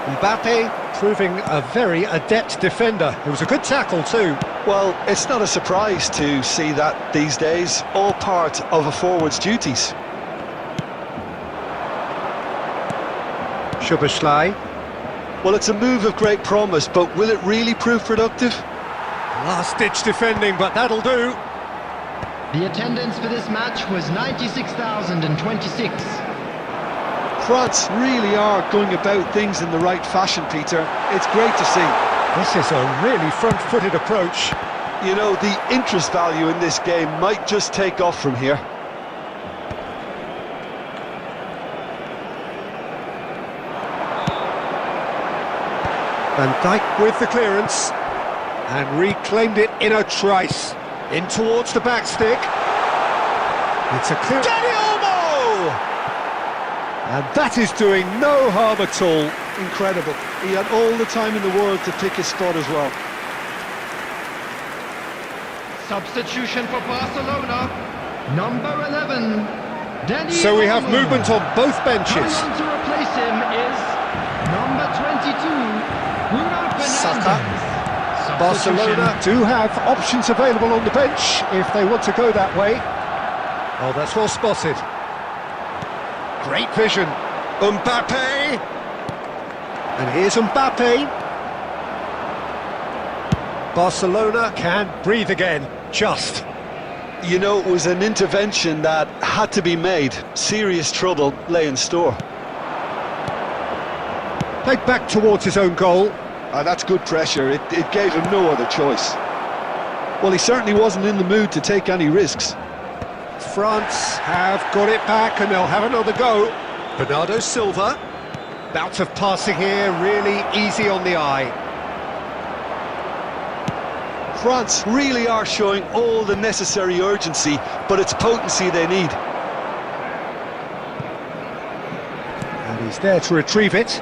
Mbappe proving a very adept defender. It was a good tackle too. Well, it's not a surprise to see that these days, all part of a forward's duties. Szoboszlai. Well, it's a move of great promise, but will it really prove productive? Last-ditch defending, but that'll do. The attendance for this match was 96,026. France really are going about things in the right fashion, Peter. It's great to see. This is a really front-footed approach. You know, the interest value in this game might just take off from here. Van Dijk with the clearance and reclaimed it in a trice. In towards the back stick. It's a clear... And that is doing no harm at all. Incredible. He had all the time in the world to pick his spot as well. Substitution for Barcelona. Number 11. Dani So we have Olmo. movement on both benches. Coming on to replace him is number 22, Bruno Saka. Fernandes. Barcelona do have options available on the bench if they want to go that way. Oh, that's well spotted. Great vision. Mbappe. And here's Mbappe. Barcelona can breathe again, just. You know, it was an intervention that had to be made. Serious trouble lay in store. Played back towards his own goal. That's good pressure. It gave him no other choice. Well, he certainly wasn't in the mood to take any risks. France have got it back and they'll have another go. Bernardo Silva. Bout of passing here, really easy on the eye. France really are showing all the necessary urgency, but it's potency they need. And he's there to retrieve it.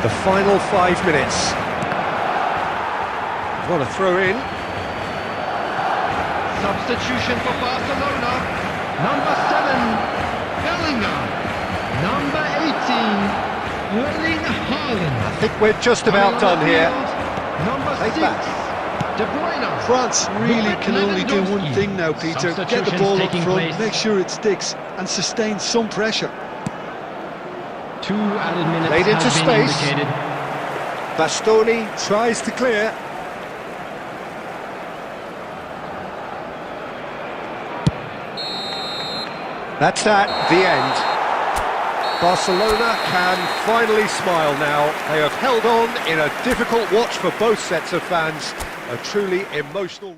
The final 5 minutes. What a throw in. Substitution for Barcelona. Number 7, Bellingham. Number 18, Erling Haaland. I think we're just about done here. Number Take 6, that. De Bruyne. France really Robert can only do one Lewandowski. thing now, Peter. Get the Substitutions ball up taking front, place. make sure it sticks, and sustain some pressure. 2 added minutes Played into have been space. indicated. Bastoni tries to clear. That's that, the end. Barcelona can finally smile now. They have held on in a difficult watch for both sets of fans. A truly emotional...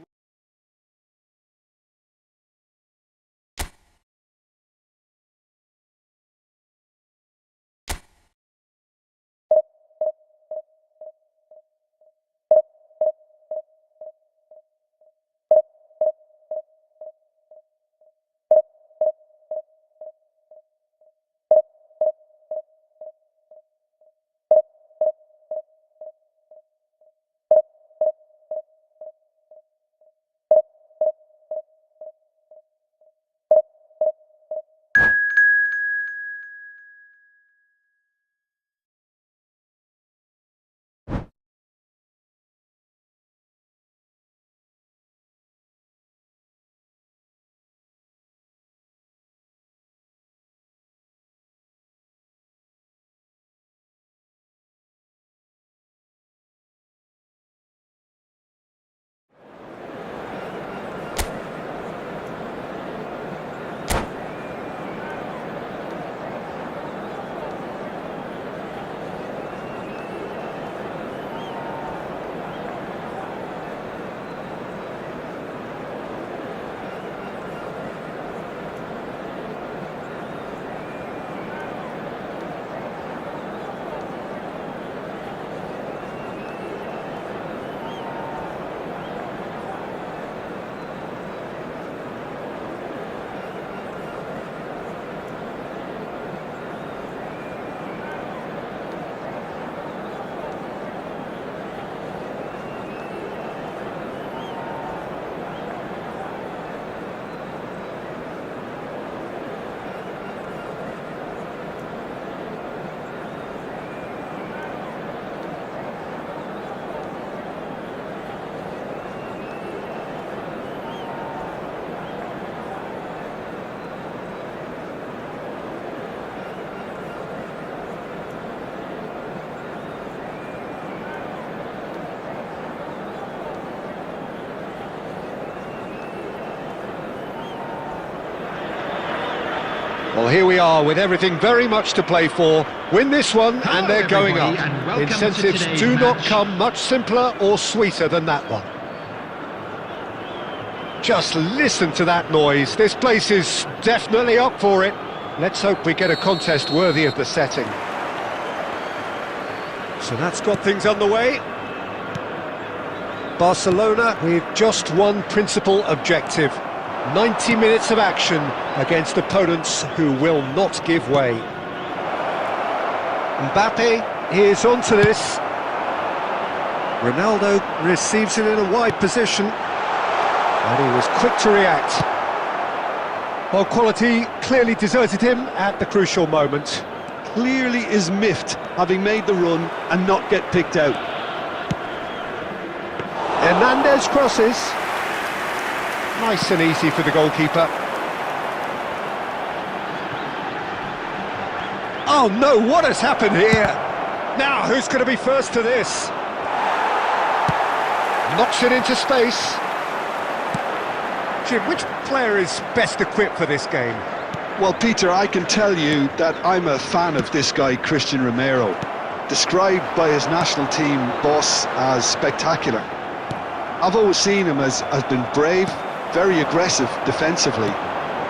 Well, here we are with everything very much to play for. Win this one and they're going up. Incentives do not come much simpler or sweeter than that one. Just listen to that noise. This place is definitely up for it. Let's hope we get a contest worthy of the setting. So that's got things underway. Barcelona with just one principal objective. 90 minutes of action against opponents who will not give way. Mbappe is onto this. Ronaldo receives it in a wide position. And he was quick to react. Well, quality clearly deserted him at the crucial moment. Clearly is miffed, having made the run and not get picked out. Hernandez crosses. Nice and easy for the goalkeeper. Oh no, what has happened here? Now, who's going to be first to this? Knocks it into space. Jim, which player is best equipped for this game? Well, Peter, I can tell you that I'm a fan of this guy, Christian Romero. Described by his national team boss as spectacular. I've always seen him as being brave, very aggressive defensively.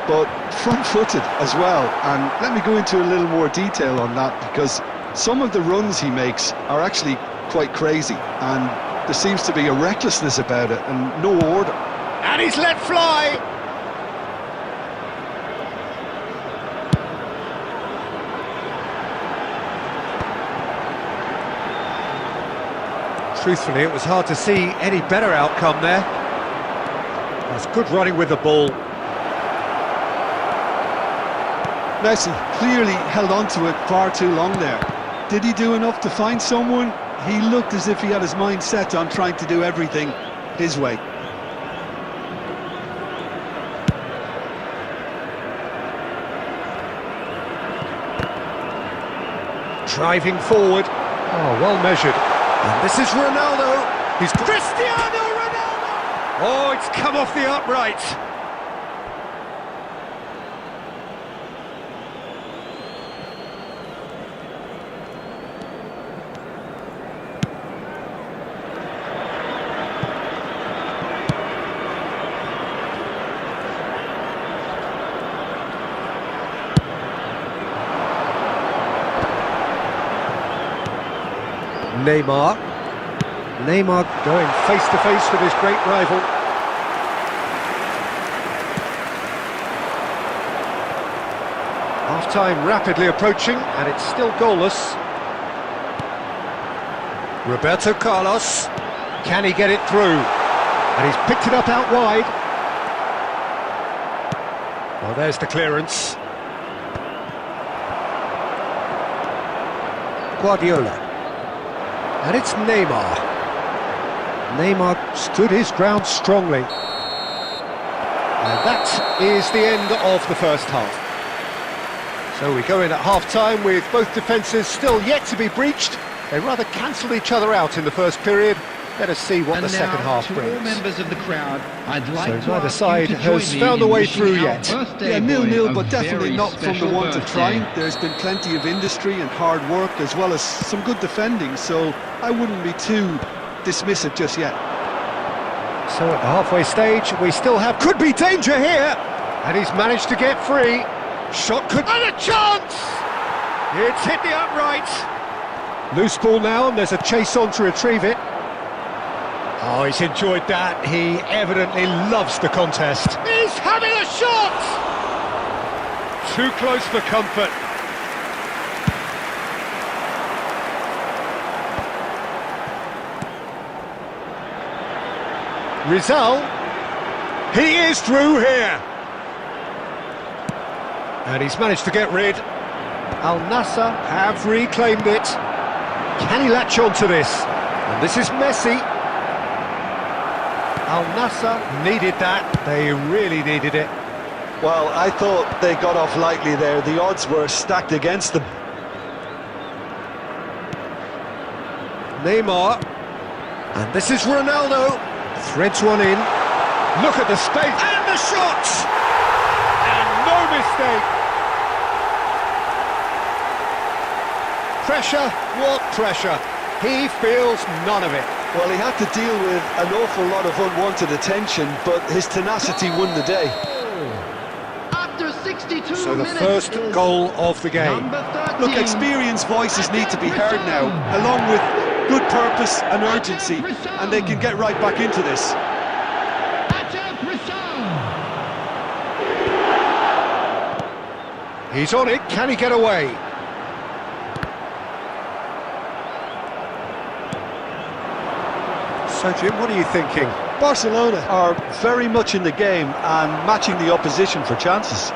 but front-footed as well. And let me go into a little more detail on that, because some of the runs he makes are actually quite crazy, and there seems to be a recklessness about it and no order. And he's let fly! Truthfully, it was hard to see any better outcome there. That's good running with the ball. Messi clearly held on to it far too long there. Did he do enough to find someone? He looked as if he had his mind set on trying to do everything his way. Driving forward. Oh, well measured. And this is Ronaldo. He's Cristiano Ronaldo! Oh, it's come off the upright. Neymar going face-to-face with his great rival. Half-time rapidly approaching, and it's still goalless. Roberto Carlos, can he get it through? And he's picked it up out wide. Well, there's the clearance. Guardiola. And it's Neymar. Neymar stood his ground strongly. And that is the end of the first half. So we go in at half-time with both defences still yet to be breached. They rather cancelled each other out in the first period. Let us see what the second half brings. All members of the crowd, I'd like so neither side has found a way through yet. Yeah, 0-0, but definitely not from the want of trying. There's been plenty of industry and hard work, as well as some good defending, so I wouldn't be too dismissive just yet. So at the halfway stage, we still have... Could be danger here! And he's managed to get free. Shot could... And a chance! It's hit the upright. Loose ball now, and there's a chase on to retrieve it. Oh, he's enjoyed that. He evidently loves the contest. He's having a shot! Too close for comfort. Rizal. He is through here. And he's managed to get rid. Al Nassr have reclaimed it. Can he latch on to this? And this is Messi. Al Nassr needed that. They really needed it. Well, I thought they got off lightly there. The odds were stacked against them. Neymar. And this is Ronaldo. Threads one in. Look at the space. And the shot! And no mistake. Pressure, what pressure? He feels none of it. Well, he had to deal with an awful lot of unwanted attention, but his tenacity won the day. After 62 So the minutes first goal of the game. Look, experienced voices need to be heard now, along with good purpose and urgency, and they can get right back into this. He's on it, can he get away? So Jim, what are you thinking? Barcelona are very much in the game and matching the opposition for chances.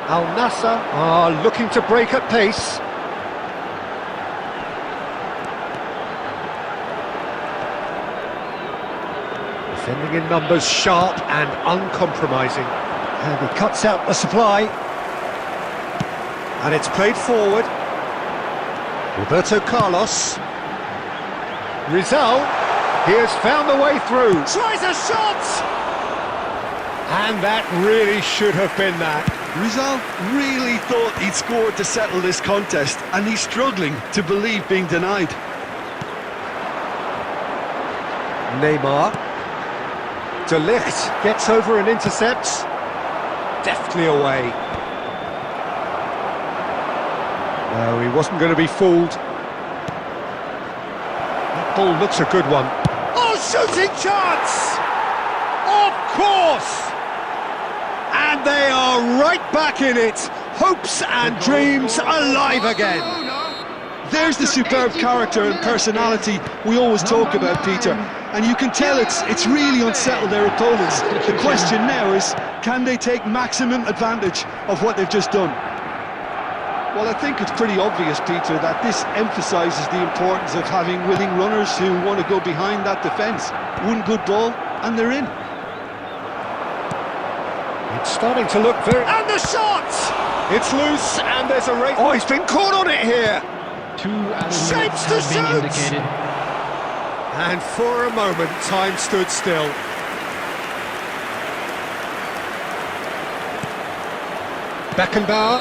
Al Nassr are looking to break at pace. Defending in numbers, sharp and uncompromising. And he cuts out the supply. And it's played forward. Roberto Carlos. Rizal, he has found the way through. Tries a shot! And that really should have been that. Rizal really thought he'd scored to settle this contest, and he's struggling to believe being denied. Neymar. De Ligt gets over and intercepts. Deftly away. No, he wasn't going to be fooled. That ball looks a good one. Oh, shooting chance! Of course! And they are right back in it. Hopes and dreams alive again. There's the superb character and personality we always talk about, Peter. And you can tell it's really unsettled their opponents. The question now is, can they take maximum advantage of what they've just done? Well, I think it's pretty obvious, Peter, that this emphasises the importance of having willing runners who want to go behind that defence. One good ball, and they're in. It's starting to look very... And the shot! It's loose, and there's a race... Oh, he's been caught on it here! 2 added Shapes minutes to have been shoot! indicated. And for a moment, time stood still. Beckenbauer.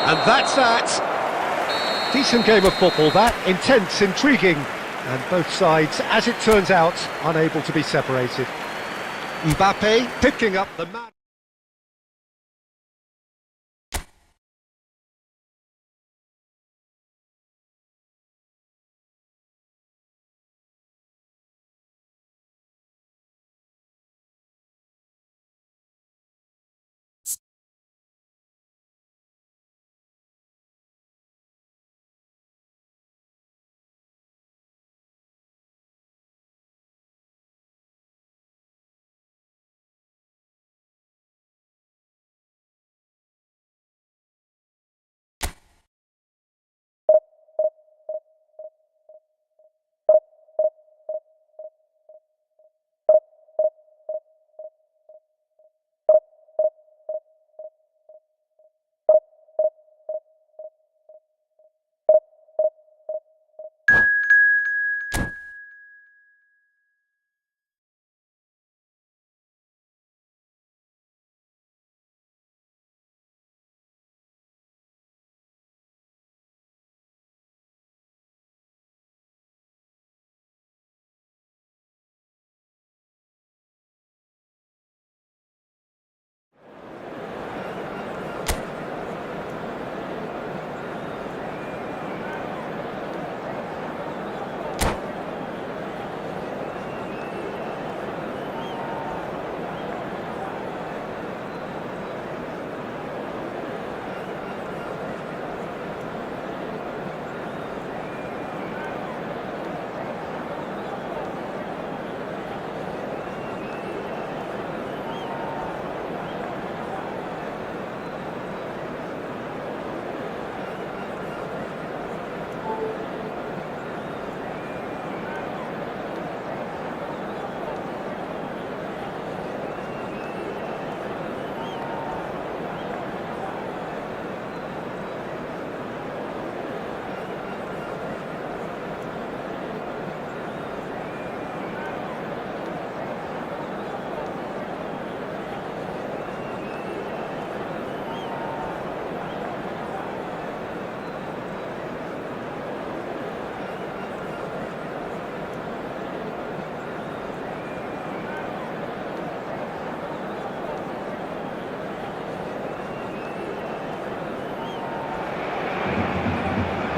And that's that. Decent game of football, that. Intense, intriguing. And both sides, as it turns out, unable to be separated. Mbappe picking up the man.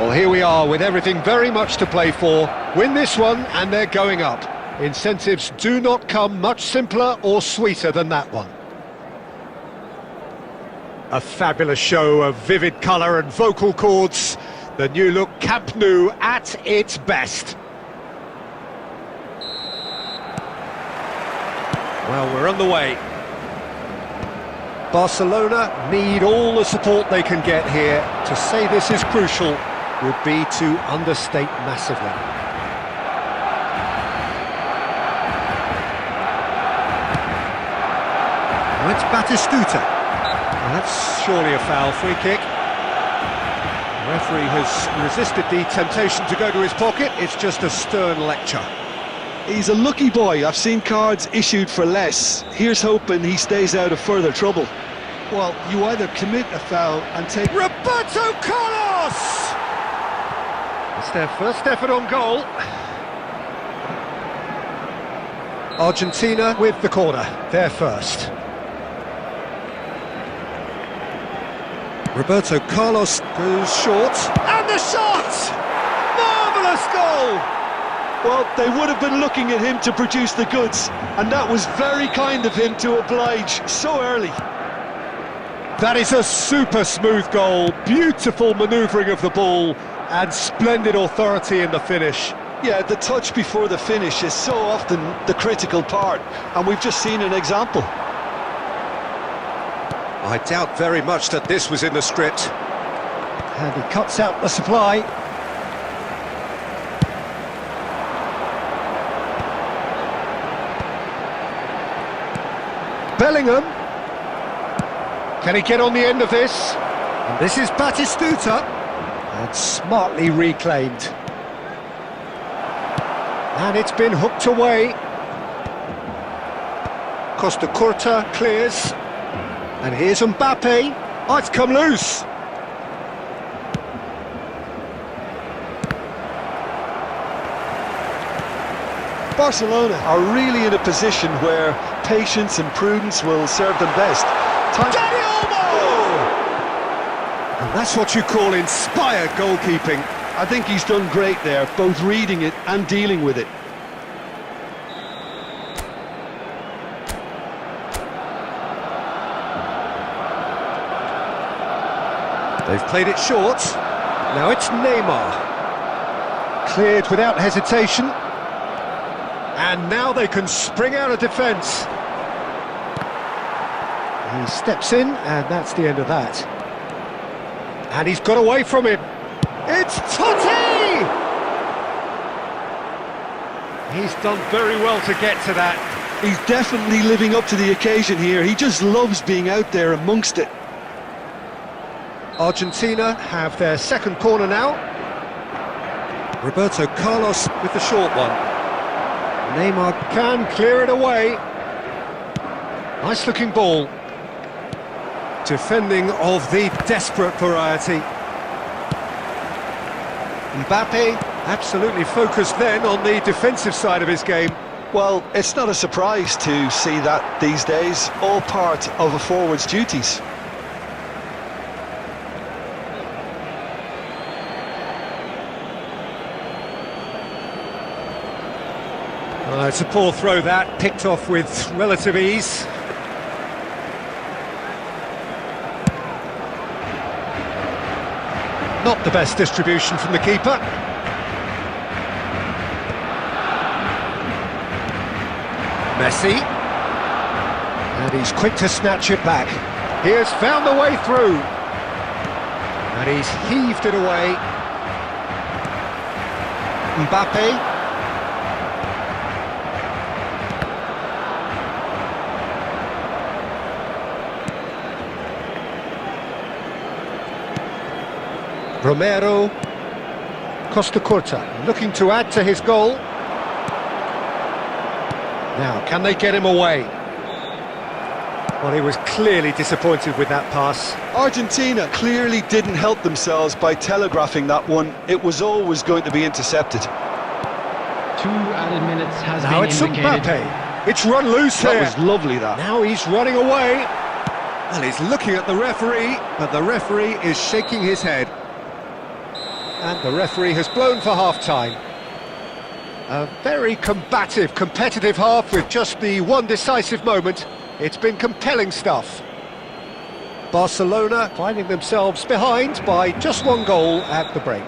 Well, here we are with everything very much to play for. Win this one and they're going up. Incentives do not come much simpler or sweeter than that one. A fabulous show of vivid colour and vocal cords. The new look Camp Nou at its best. Well, we're on the way. Barcelona need all the support they can get here. To say this is crucial would be to understate massively. Now it's Batistuta. Well, that's surely a foul. Free kick. The referee has resisted the temptation to go to his pocket. It's just a stern lecture. He's a lucky boy. I've seen cards issued for less. Here's hoping he stays out of further trouble. Well, you either commit a foul and take... Roberto Carlos! It's their first effort on goal. Argentina with the corner, they're first. Roberto Carlos goes short, and the shot! Marvellous goal! Well, they would have been looking at him to produce the goods, and that was very kind of him to oblige so early. That is a super smooth goal, beautiful manoeuvring of the ball, and splendid authority in the finish. Yeah, the touch before the finish is so often the critical part, and we've just seen an example. I doubt very much that this was in the script. And he cuts out the supply. Bellingham. Can he get on the end of this? And this is Batistuta. And smartly reclaimed. And it's been hooked away. Costa Curta clears. And here's Mbappe. Oh, it's come loose. Barcelona are really in a position where patience and prudence will serve them best. Danny Olmo! And that's what you call inspired goalkeeping. I think he's done great there, both reading it and dealing with it. They've played it short. Now it's Neymar. Cleared without hesitation. And now they can spring out of defence. He steps in, and that's the end of that. And he's got away from him. It's Totti! He's done very well to get to that. He's definitely living up to the occasion here. He just loves being out there amongst it. Argentina have their second corner now. Roberto Carlos with the short one. Neymar can clear it away. Nice looking ball. Defending of the desperate variety. Mbappe absolutely focused then on the defensive side of his game. Well, it's not a surprise to see that these days, all part of a forward's duties. It's a poor throw that, picked off with relative ease. Not the best distribution from the keeper. Messi. And he's quick to snatch it back. He has found the way through. And he's heaved it away. Mbappe. Romero, Costa Curta, looking to add to his goal. Now, can they get him away? Well, he was clearly disappointed with that pass. Argentina clearly didn't help themselves by telegraphing that one. It was always going to be intercepted. 2 added minutes has Now been it's indicated. Mbappe. It's run loose here. That was lovely, that. Now he's running away. Well, he's looking at the referee, but the referee is shaking his head. And the referee has blown for half-time. A very combative, competitive half with just the one decisive moment. It's been compelling stuff. Barcelona finding themselves behind by just one goal at the break.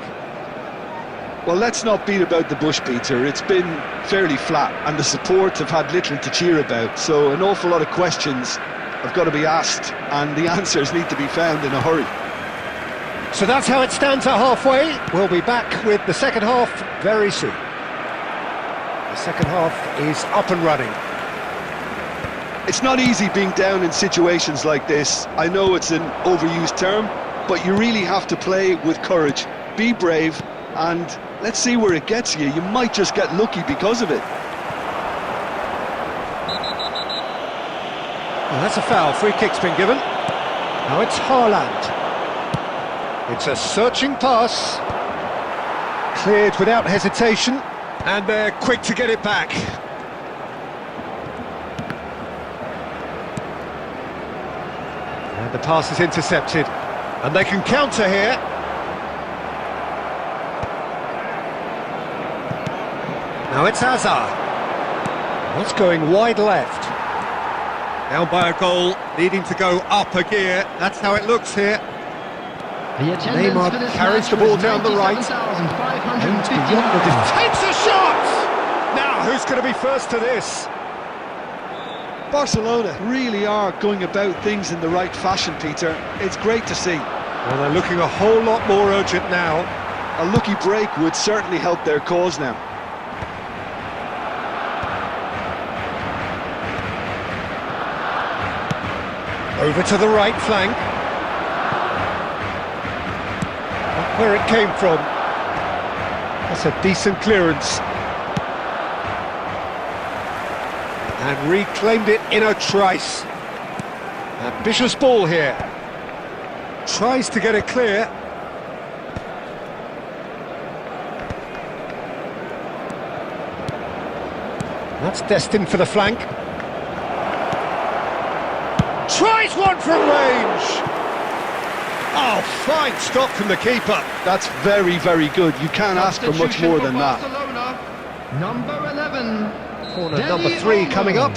Well, let's not beat about the bush, Peter. It's been fairly flat, and the support have had little to cheer about. So an awful lot of questions have got to be asked, and the answers need to be found in a hurry. So that's how it stands at halfway. We'll be back with the second half very soon. The second half is up and running. It's not easy being down in situations like this. I know it's an overused term, but you really have to play with courage. Be brave, and let's see where it gets you. You might just get lucky because of it. Well, that's a foul. Free kick's been given. Now it's Haaland. It's a searching pass. Cleared without hesitation. And they're quick to get it back. The pass is intercepted, and they can counter here. Now it's Hazard. That's going wide left. Down by a goal, needing to go up a gear. That's how it looks here. Neymar carries the ball down the right. Takes a shot! Now, who's going to be first to this? Barcelona really are going about things in the right fashion, Peter. It's great to see. Well, they're looking a whole lot more urgent now. A lucky break would certainly help their cause now. Over to the right flank. Not where it came from. That's a decent clearance. And reclaimed it in a trice. Ambitious ball here. Tries to get it clear. That's destined for the flank. Tries one from range! Oh, fine stop from the keeper. That's very, very good. You can't ask for much more than that. Number 11. Corner number 3 coming up.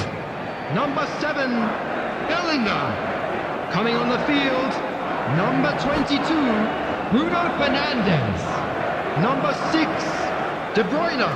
Number 7, Bellingham. Coming on the field, number 22, Bruno Fernandes. Number 6, De Bruyne.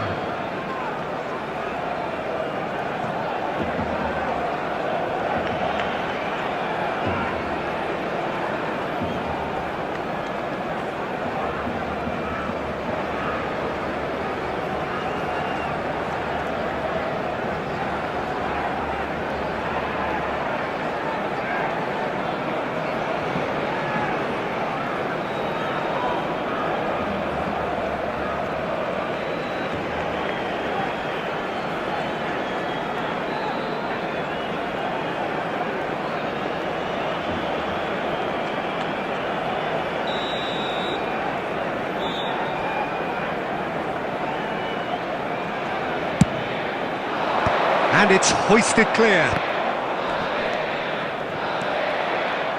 And it's hoisted clear.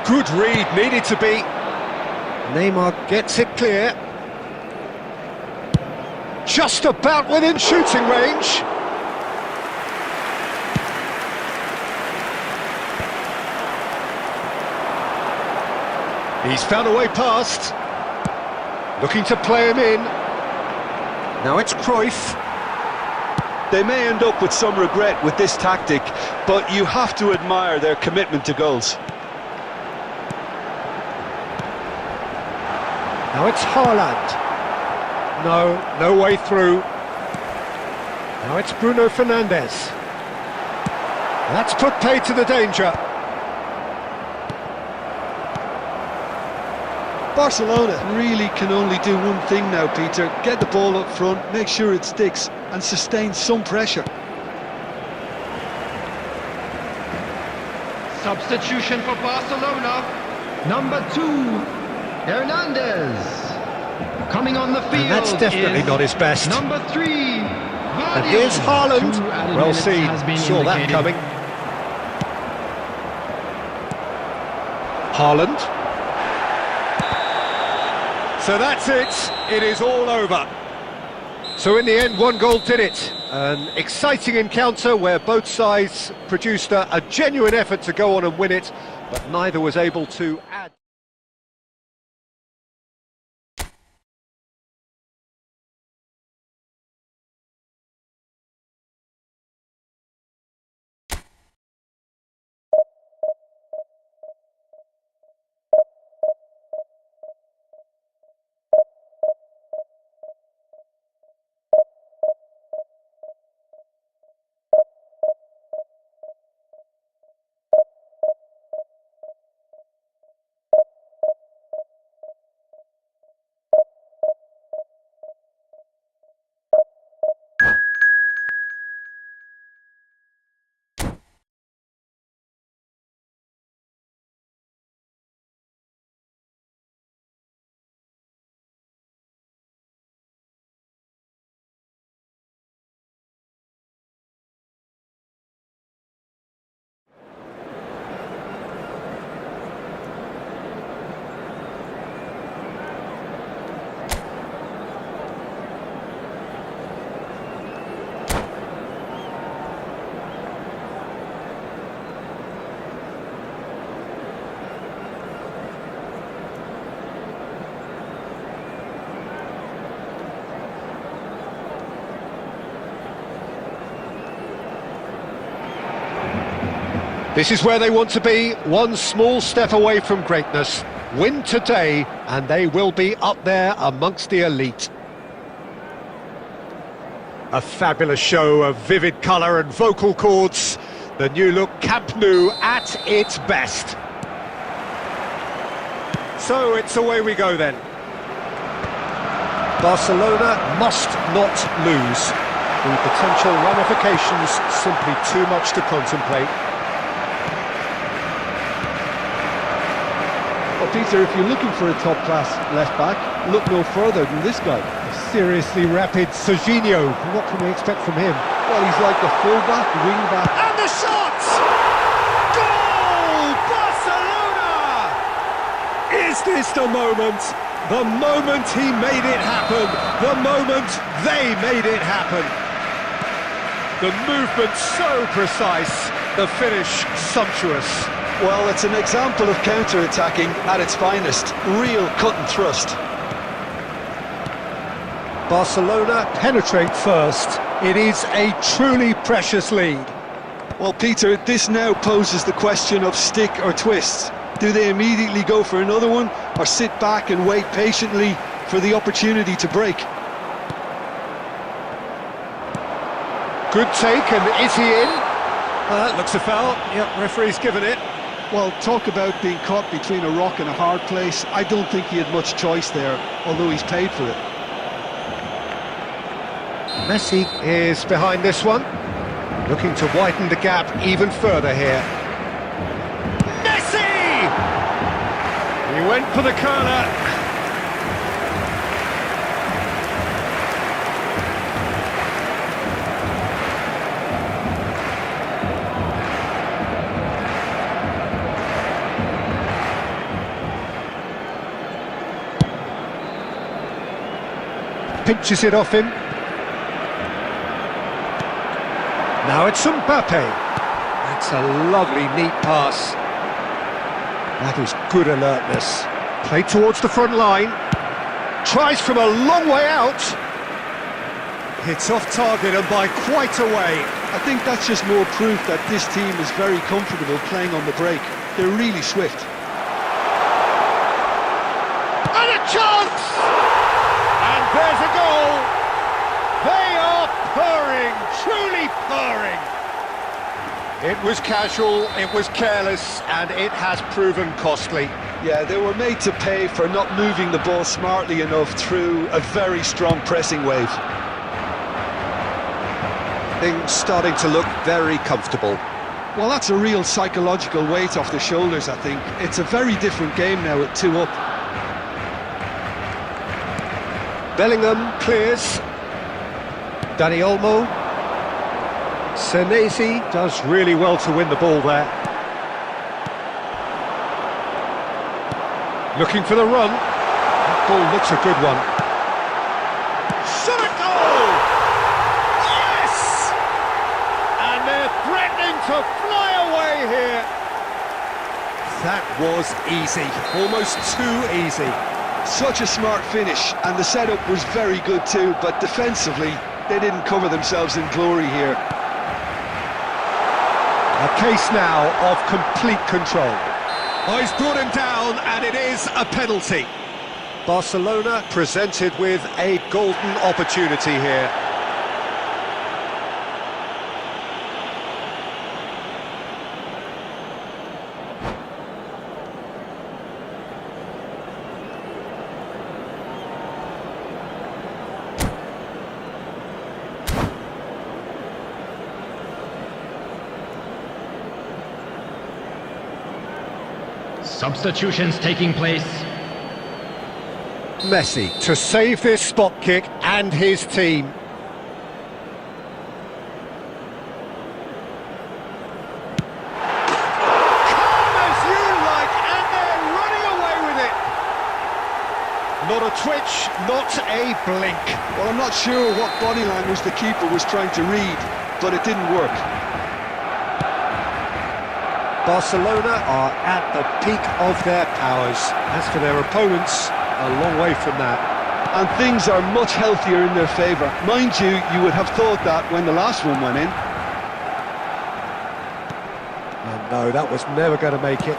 Good read, needed to be. Neymar gets it clear. Just about within shooting range. He's found a way past. Looking to play him in. Now it's Cruyff. They may end up with some regret with this tactic, but you have to admire their commitment to goals. Now it's Haaland. No way through. Now it's Bruno Fernandes. That's put pay to the danger. Barcelona really can only do one thing now, Peter. Get the ball up front, make sure it sticks, and sustain some pressure. Substitution for Barcelona. Number 2, Hernandez. Coming on the field. And that's definitely not his best. Number 3, And here's Haaland. Well seen, saw that coming. Haaland. So that's it, it is all over. So in the end, one goal did it. An exciting encounter where both sides produced a genuine effort to go on and win it, but neither was able to add. This is where they want to be, one small step away from greatness. Win today, and they will be up there amongst the elite. A fabulous show of vivid colour and vocal cords. The new look Camp Nou at its best. So it's away we go then. Barcelona must not lose. The potential ramifications simply too much to contemplate. Well, Peter, if you're looking for a top-class left-back, look no further than this guy. Seriously rapid Serginho. What can we expect from him? Well, he's like a full-back, wing-back. And the shot! Goal! Barcelona! Is this the moment? The moment he made it happen. The moment they made it happen. The movement so precise. The finish sumptuous. Well, it's an example of counter-attacking at its finest. Real cut and thrust. Barcelona penetrate first. It is a truly precious lead. Well, Peter, this now poses the question of stick or twist. Do they immediately go for another one, or sit back and wait patiently for the opportunity to break? Good take, and is he in? That looks a foul. Yep, referee's given it. Well, talk about being caught between a rock and a hard place. I don't think he had much choice there, although he's paid for it. Messi is behind this one, looking to widen the gap even further here. Messi! He went for the corner. Pinches it off him. Now it's Mbappe. That's a lovely, neat pass. That is good alertness. Played towards the front line. Tries from a long way out. Hits off target and by quite a way. I think that's just more proof that this team is very comfortable playing on the break. They're really swift. And a chance! And there's a goal! They are purring, truly purring. It was casual, it was careless, and it has proven costly. Yeah, they were made to pay for not moving the ball smartly enough through a very strong pressing wave. Things starting to look very comfortable. Well, that's a real psychological weight off the shoulders, I think. It's a very different game now at 2 up. Bellingham clears. Dani Olmo. Senesi does really well to win the ball there. Looking for the run. That ball looks a good one. Shot a goal! Yes! And they're threatening to fly away here. That was easy, almost too easy. Such a smart finish, and the setup was very good too, but defensively, they didn't cover themselves in glory here. A case now of complete control. Oh, he's brought him down, and it is a penalty. Barcelona presented with a golden opportunity here. Substitutions taking place. Messi to save this spot kick and his team. Calm as you like, and they're running away with it. Not a twitch, not a blink. Well, I'm not sure what body language the keeper was trying to read, but it didn't work. Barcelona are at the peak of their powers. As for their opponents, a long way from that. And things are much healthier in their favour. Mind you, you would have thought that when the last one went in. And no, that was never going to make it.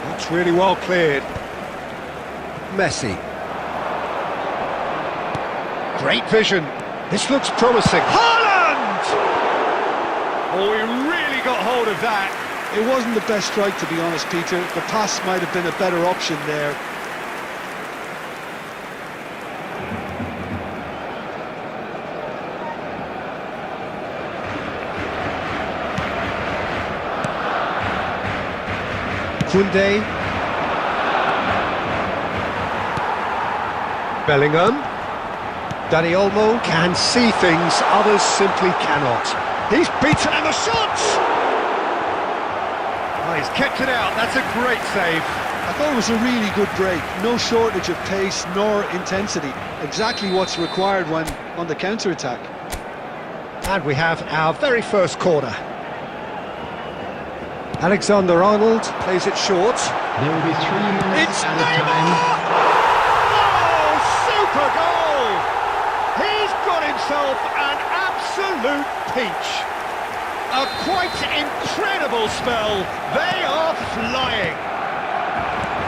That's really well cleared. Messi. Great vision. This looks promising. Haaland! Oh, he really got hold of that. It wasn't the best strike, to be honest, Peter. The pass might have been a better option there. Koundé. Bellingham. Dani Olmo can see things others simply cannot. He's beaten and the shot! Oh, he's kept it out, that's a great save. I thought it was a really good break. No shortage of pace nor intensity. Exactly what's required when on the counter-attack. And we have our very first corner. Alexander-Arnold plays it short. There will be 3 minutes It's added Neymar! time. Oh, super goal! He's got himself an absolute peach. A quite incredible spell. They are flying.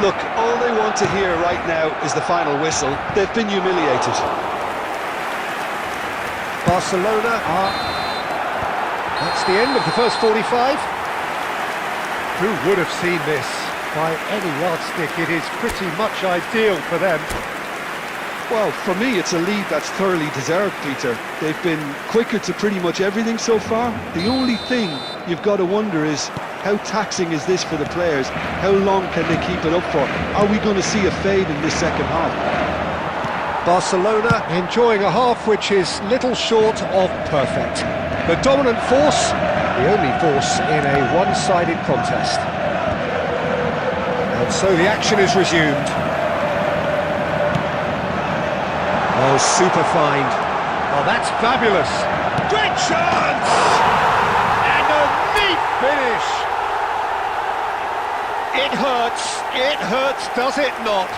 Look, all they want to hear right now is the final whistle. They've been humiliated. Barcelona are... That's the end of the first 45. Who would have seen this? By any yardstick, it is pretty much ideal for them. Well, for me, it's a lead that's thoroughly deserved, Peter. They've been quicker to pretty much everything so far. The only thing you've got to wonder is, how taxing is this for the players? How long can they keep it up for? Are we going to see a fade in this second half? Barcelona enjoying a half which is little short of perfect. The dominant force, the only force in a one-sided contest. And so the action is resumed. Oh, super find. Oh, that's fabulous. Great chance! And a neat finish. It hurts, does it not?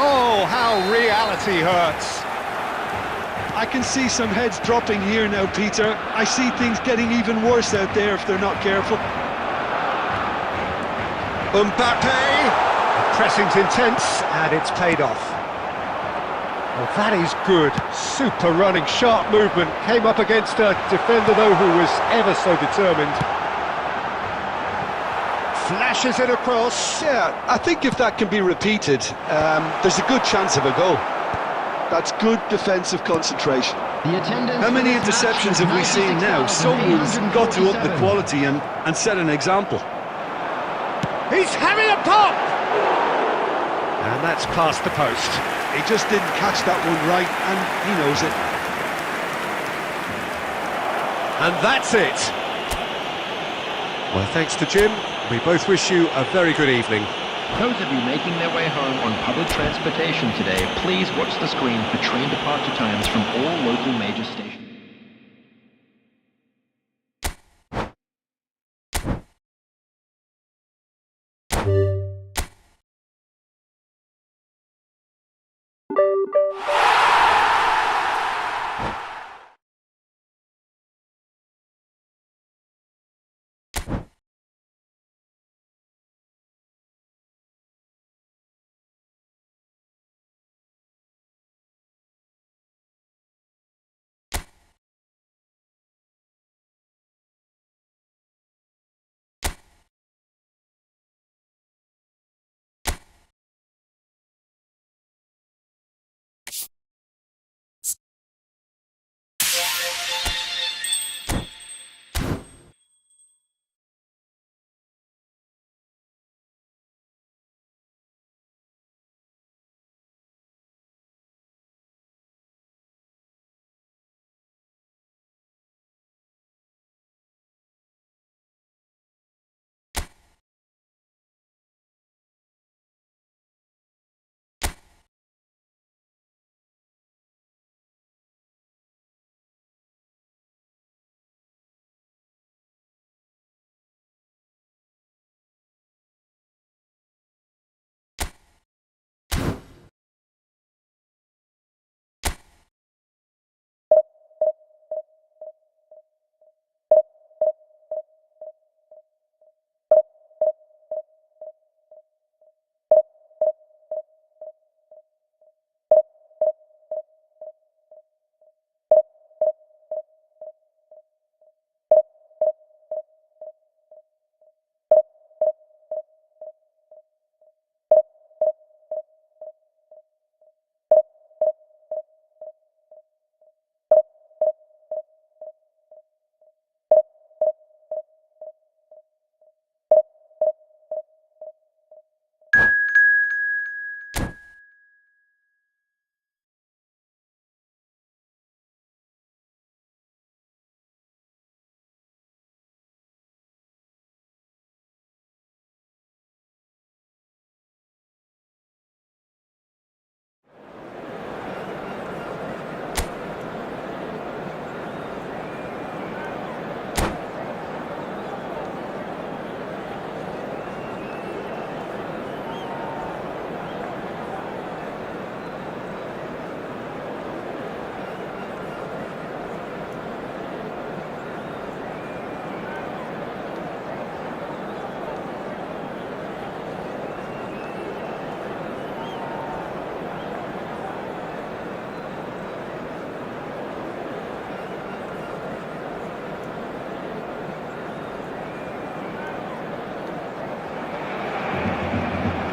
Oh, how reality hurts. I can see some heads dropping here now, Peter. I see things getting even worse out there if they're not careful. Mbappe! The pressing's intense, and it's paid off. Well, that is good. Super running, sharp movement. Came up against a defender, though, who was ever so determined. Flashes it across. Yeah, I think if that can be repeated, there's a good chance of a goal. That's good defensive concentration. The attendance How many for this match interceptions was have we seen now? Someone's got to up the 96,847. quality and set an example. He's having a pop! And that's past the post. He just didn't catch that one right, and he knows it. And that's it. Well, thanks to Jim, we both wish you a very good evening. Those of you making their way home on public transportation today, please watch the screen for train departure times from all local major stations.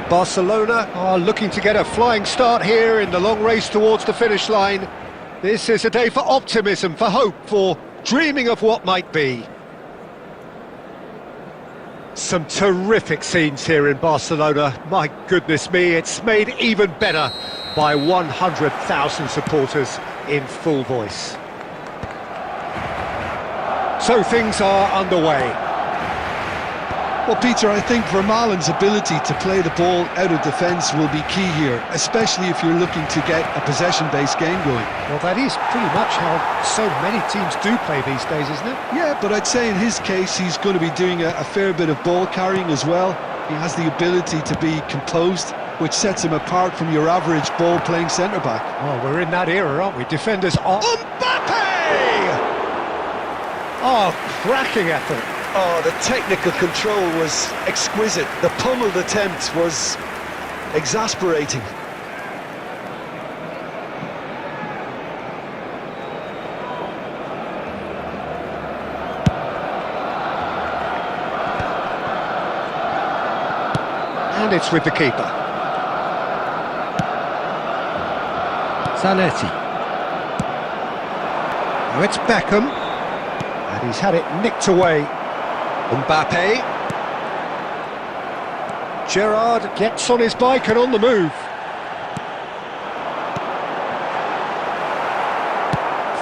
Barcelona are looking to get a flying start here in the long race towards the finish line. This is a day for optimism, for hope, for dreaming of what might be. Some terrific scenes here in Barcelona. My goodness me, it's made even better by 100,000 supporters in full voice. So things are underway. Well, Peter, I think Vermaelen's ability to play the ball out of defence will be key here, especially if you're looking to get a possession-based game going. Well, that is pretty much how so many teams do play these days, isn't it? Yeah, but I'd say in his case, he's going to be doing a fair bit of ball carrying as well. He has the ability to be composed, which sets him apart from your average ball-playing centre-back. Oh, we're in that era, aren't we? Defenders are... Mbappe! Oh, cracking effort. Oh, the technical control was exquisite. The pummeled attempt was exasperating. And it's with the keeper. Zanetti. Now it's Beckham. And he's had it nicked away. Mbappe. Gerrard gets on his bike and on the move.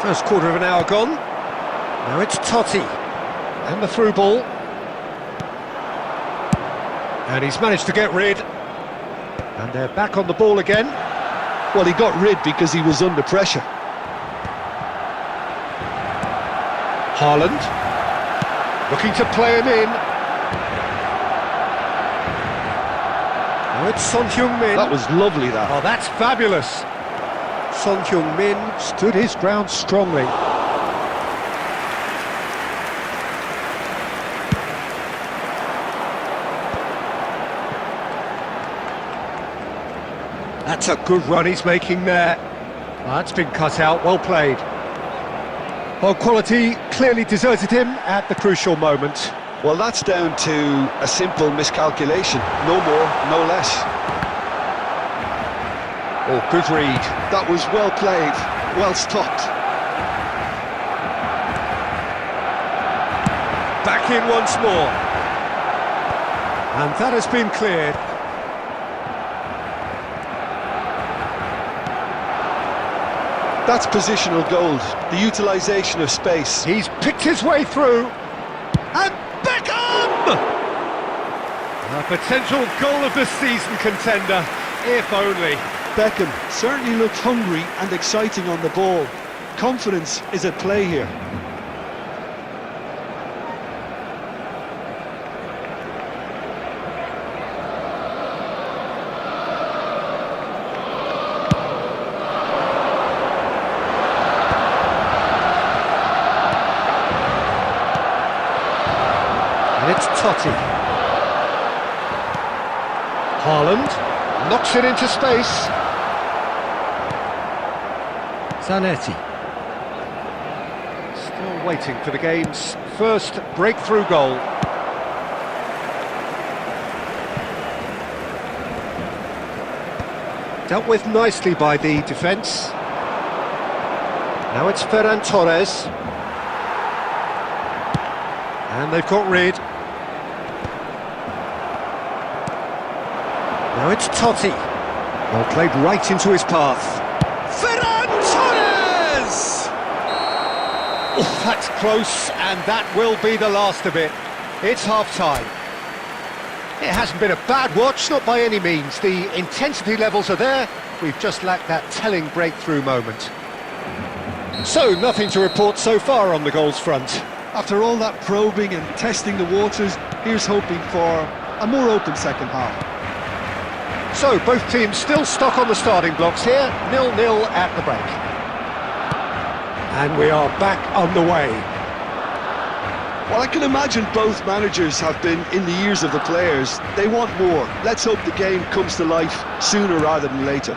First quarter of an hour gone. Now it's Totti. And the through ball. And he's managed to get rid. And they're back on the ball again. Well, he got rid because he was under pressure. Haaland. Looking to play him in. Now it's Son Heung-min. That was lovely, that. Oh, that's fabulous. Son Heung-min stood his ground strongly. That's a good run he's making there. That's been cut out, well played. Well, quality clearly deserted him at the crucial moment. Well, that's down to a simple miscalculation. No more, no less. Oh, good read. That was well played, well stopped. Back in once more. And that has been cleared. That's positional gold, the utilisation of space. He's picked his way through. And Beckham! A potential goal of the season contender, if only. Beckham certainly looked hungry and exciting on the ball. Confidence is at play here. And it's Totti. Haaland knocks it into space. Zanetti. Still waiting for the game's first breakthrough goal. Dealt with nicely by the defence. Now it's Ferran Torres. And they've got rid. Now it's Totti. Well played right into his path. Ferran Torres! Oh, that's close, and that will be the last of it. It's half-time. It hasn't been a bad watch, not by any means. The intensity levels are there. We've just lacked that telling breakthrough moment. So, nothing to report so far on the goals front. After all that probing and testing the waters, here's hoping for a more open second half. So, both teams still stuck on the starting blocks here, 0-0 at the break. And we are back underway. Well, I can imagine both managers have been in the ears of the players. They want more. Let's hope the game comes to life sooner rather than later.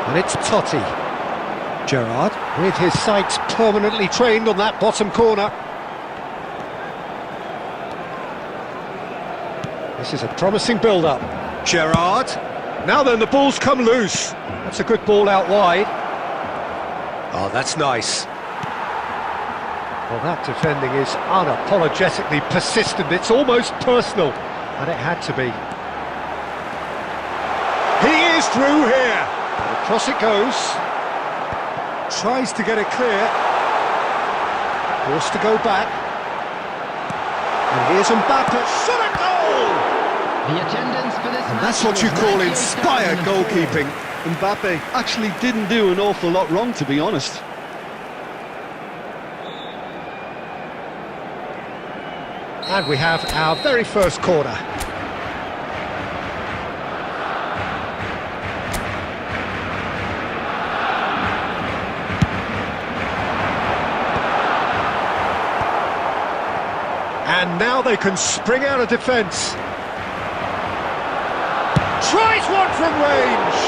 And it's Totti. Gerrard, with his sights permanently trained on that bottom corner. This is a promising build-up. Gerrard. Now then, the ball's come loose. That's a good ball out wide. Oh, that's nice. Well, that defending is unapologetically persistent. It's almost personal, and it had to be. He is through here. And across it goes. Tries to get it clear. Forced to go back. And here's Mbappe. Shot a goal! The attendance for this And match that's what you was call inspired 98,004. goalkeeping. Mbappe actually didn't do an awful lot wrong, to be honest. And we have our very first corner. And now they can spring out of defence. Tries one from range.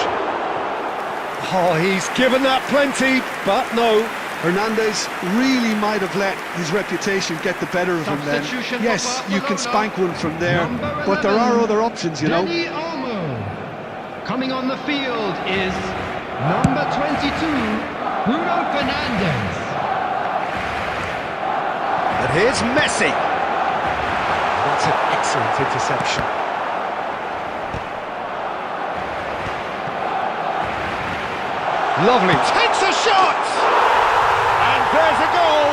Oh, he's given that plenty, but no. Hernandez really might have let his reputation get the better of him then. Substitution Yes, for you can Barcelona. spank one from there, Number but there are 11, other options, you know. Dani Olmo. Coming on the field is number 22, Bruno Fernandes. And here's Messi. That's an excellent interception. Lovely. Takes a shot! And there's a goal!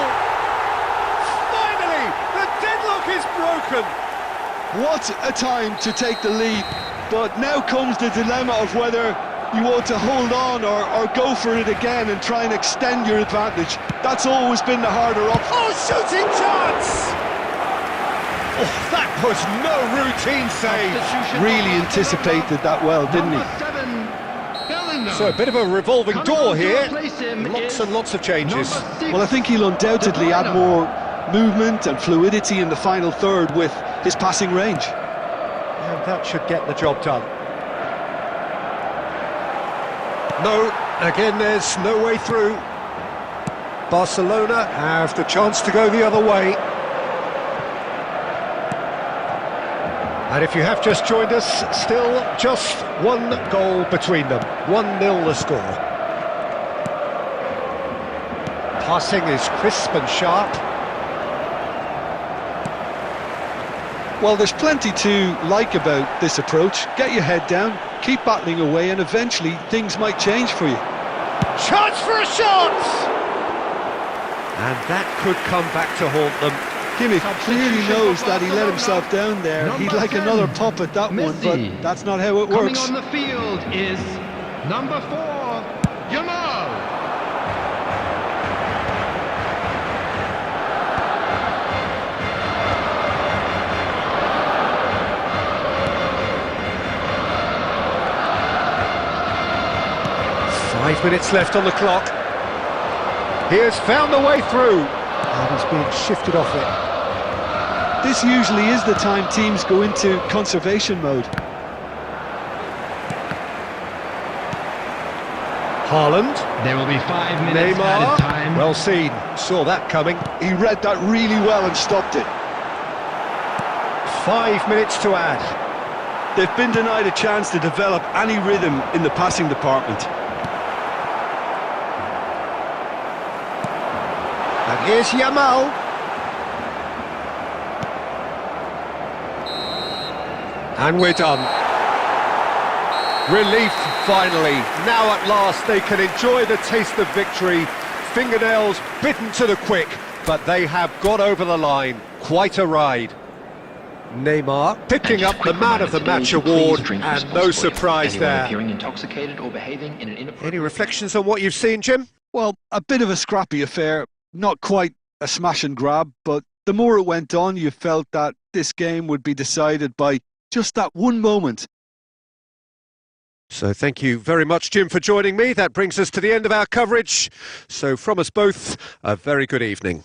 Finally, the deadlock is broken! What a time to take the lead, but now comes the dilemma of whether you want to hold on or go for it again and try and extend your advantage. That's always been the harder option. Oh, shooting chance! Oh, that was no routine save. Substitution Really for anticipated that well, didn't he? Number 7, Bellingham. So a bit of a revolving Coming door on to here. replace him Lots is and lots of changes. number 6, Well, I think he'll undoubtedly De add Bruyne. more movement and fluidity in the final third with his passing range. And that should get the job done. No, again there's no way through. Barcelona have the chance to go the other way. And if you have just joined us, still just one goal between them. 1-0 the score. Passing is crisp and sharp. Well, there's plenty to like about this approach. Get your head down, keep battling away, and eventually things might change for you. Chance for a shot! And that could come back to haunt them. Kimmich clearly Substitution knows for that he let Barcelona. himself down there. He'd Number like 10, another pop at that one, Messi. but that's not how it Coming works. on the field is number 4, Yamal. Five minutes left on the clock. He has found the way through. And he's being shifted off it. This usually is the time teams go into conservation mode. Haaland. There will be 5 minutes added Neymar. time. Well seen. Saw that coming. He read that really well and stopped it. 5 minutes to add. They've been denied a chance to develop any rhythm in the passing department. And here's Yamal. And we're done. Relief, finally. Now at last they can enjoy the taste of victory. Fingernails bitten to the quick, but they have got over the line. Quite a ride. Neymar picking up the Man of the Match award, and no surprise there. Appearing intoxicated or behaving in an inappropriate Any reflections on what you've seen, Jim? Well, a bit of a scrappy affair. Not quite a smash and grab, but the more it went on, you felt that this game would be decided by just that one moment. So thank you very much, Jim, for joining me. That brings us to the end of our coverage. So from us both, a very good evening.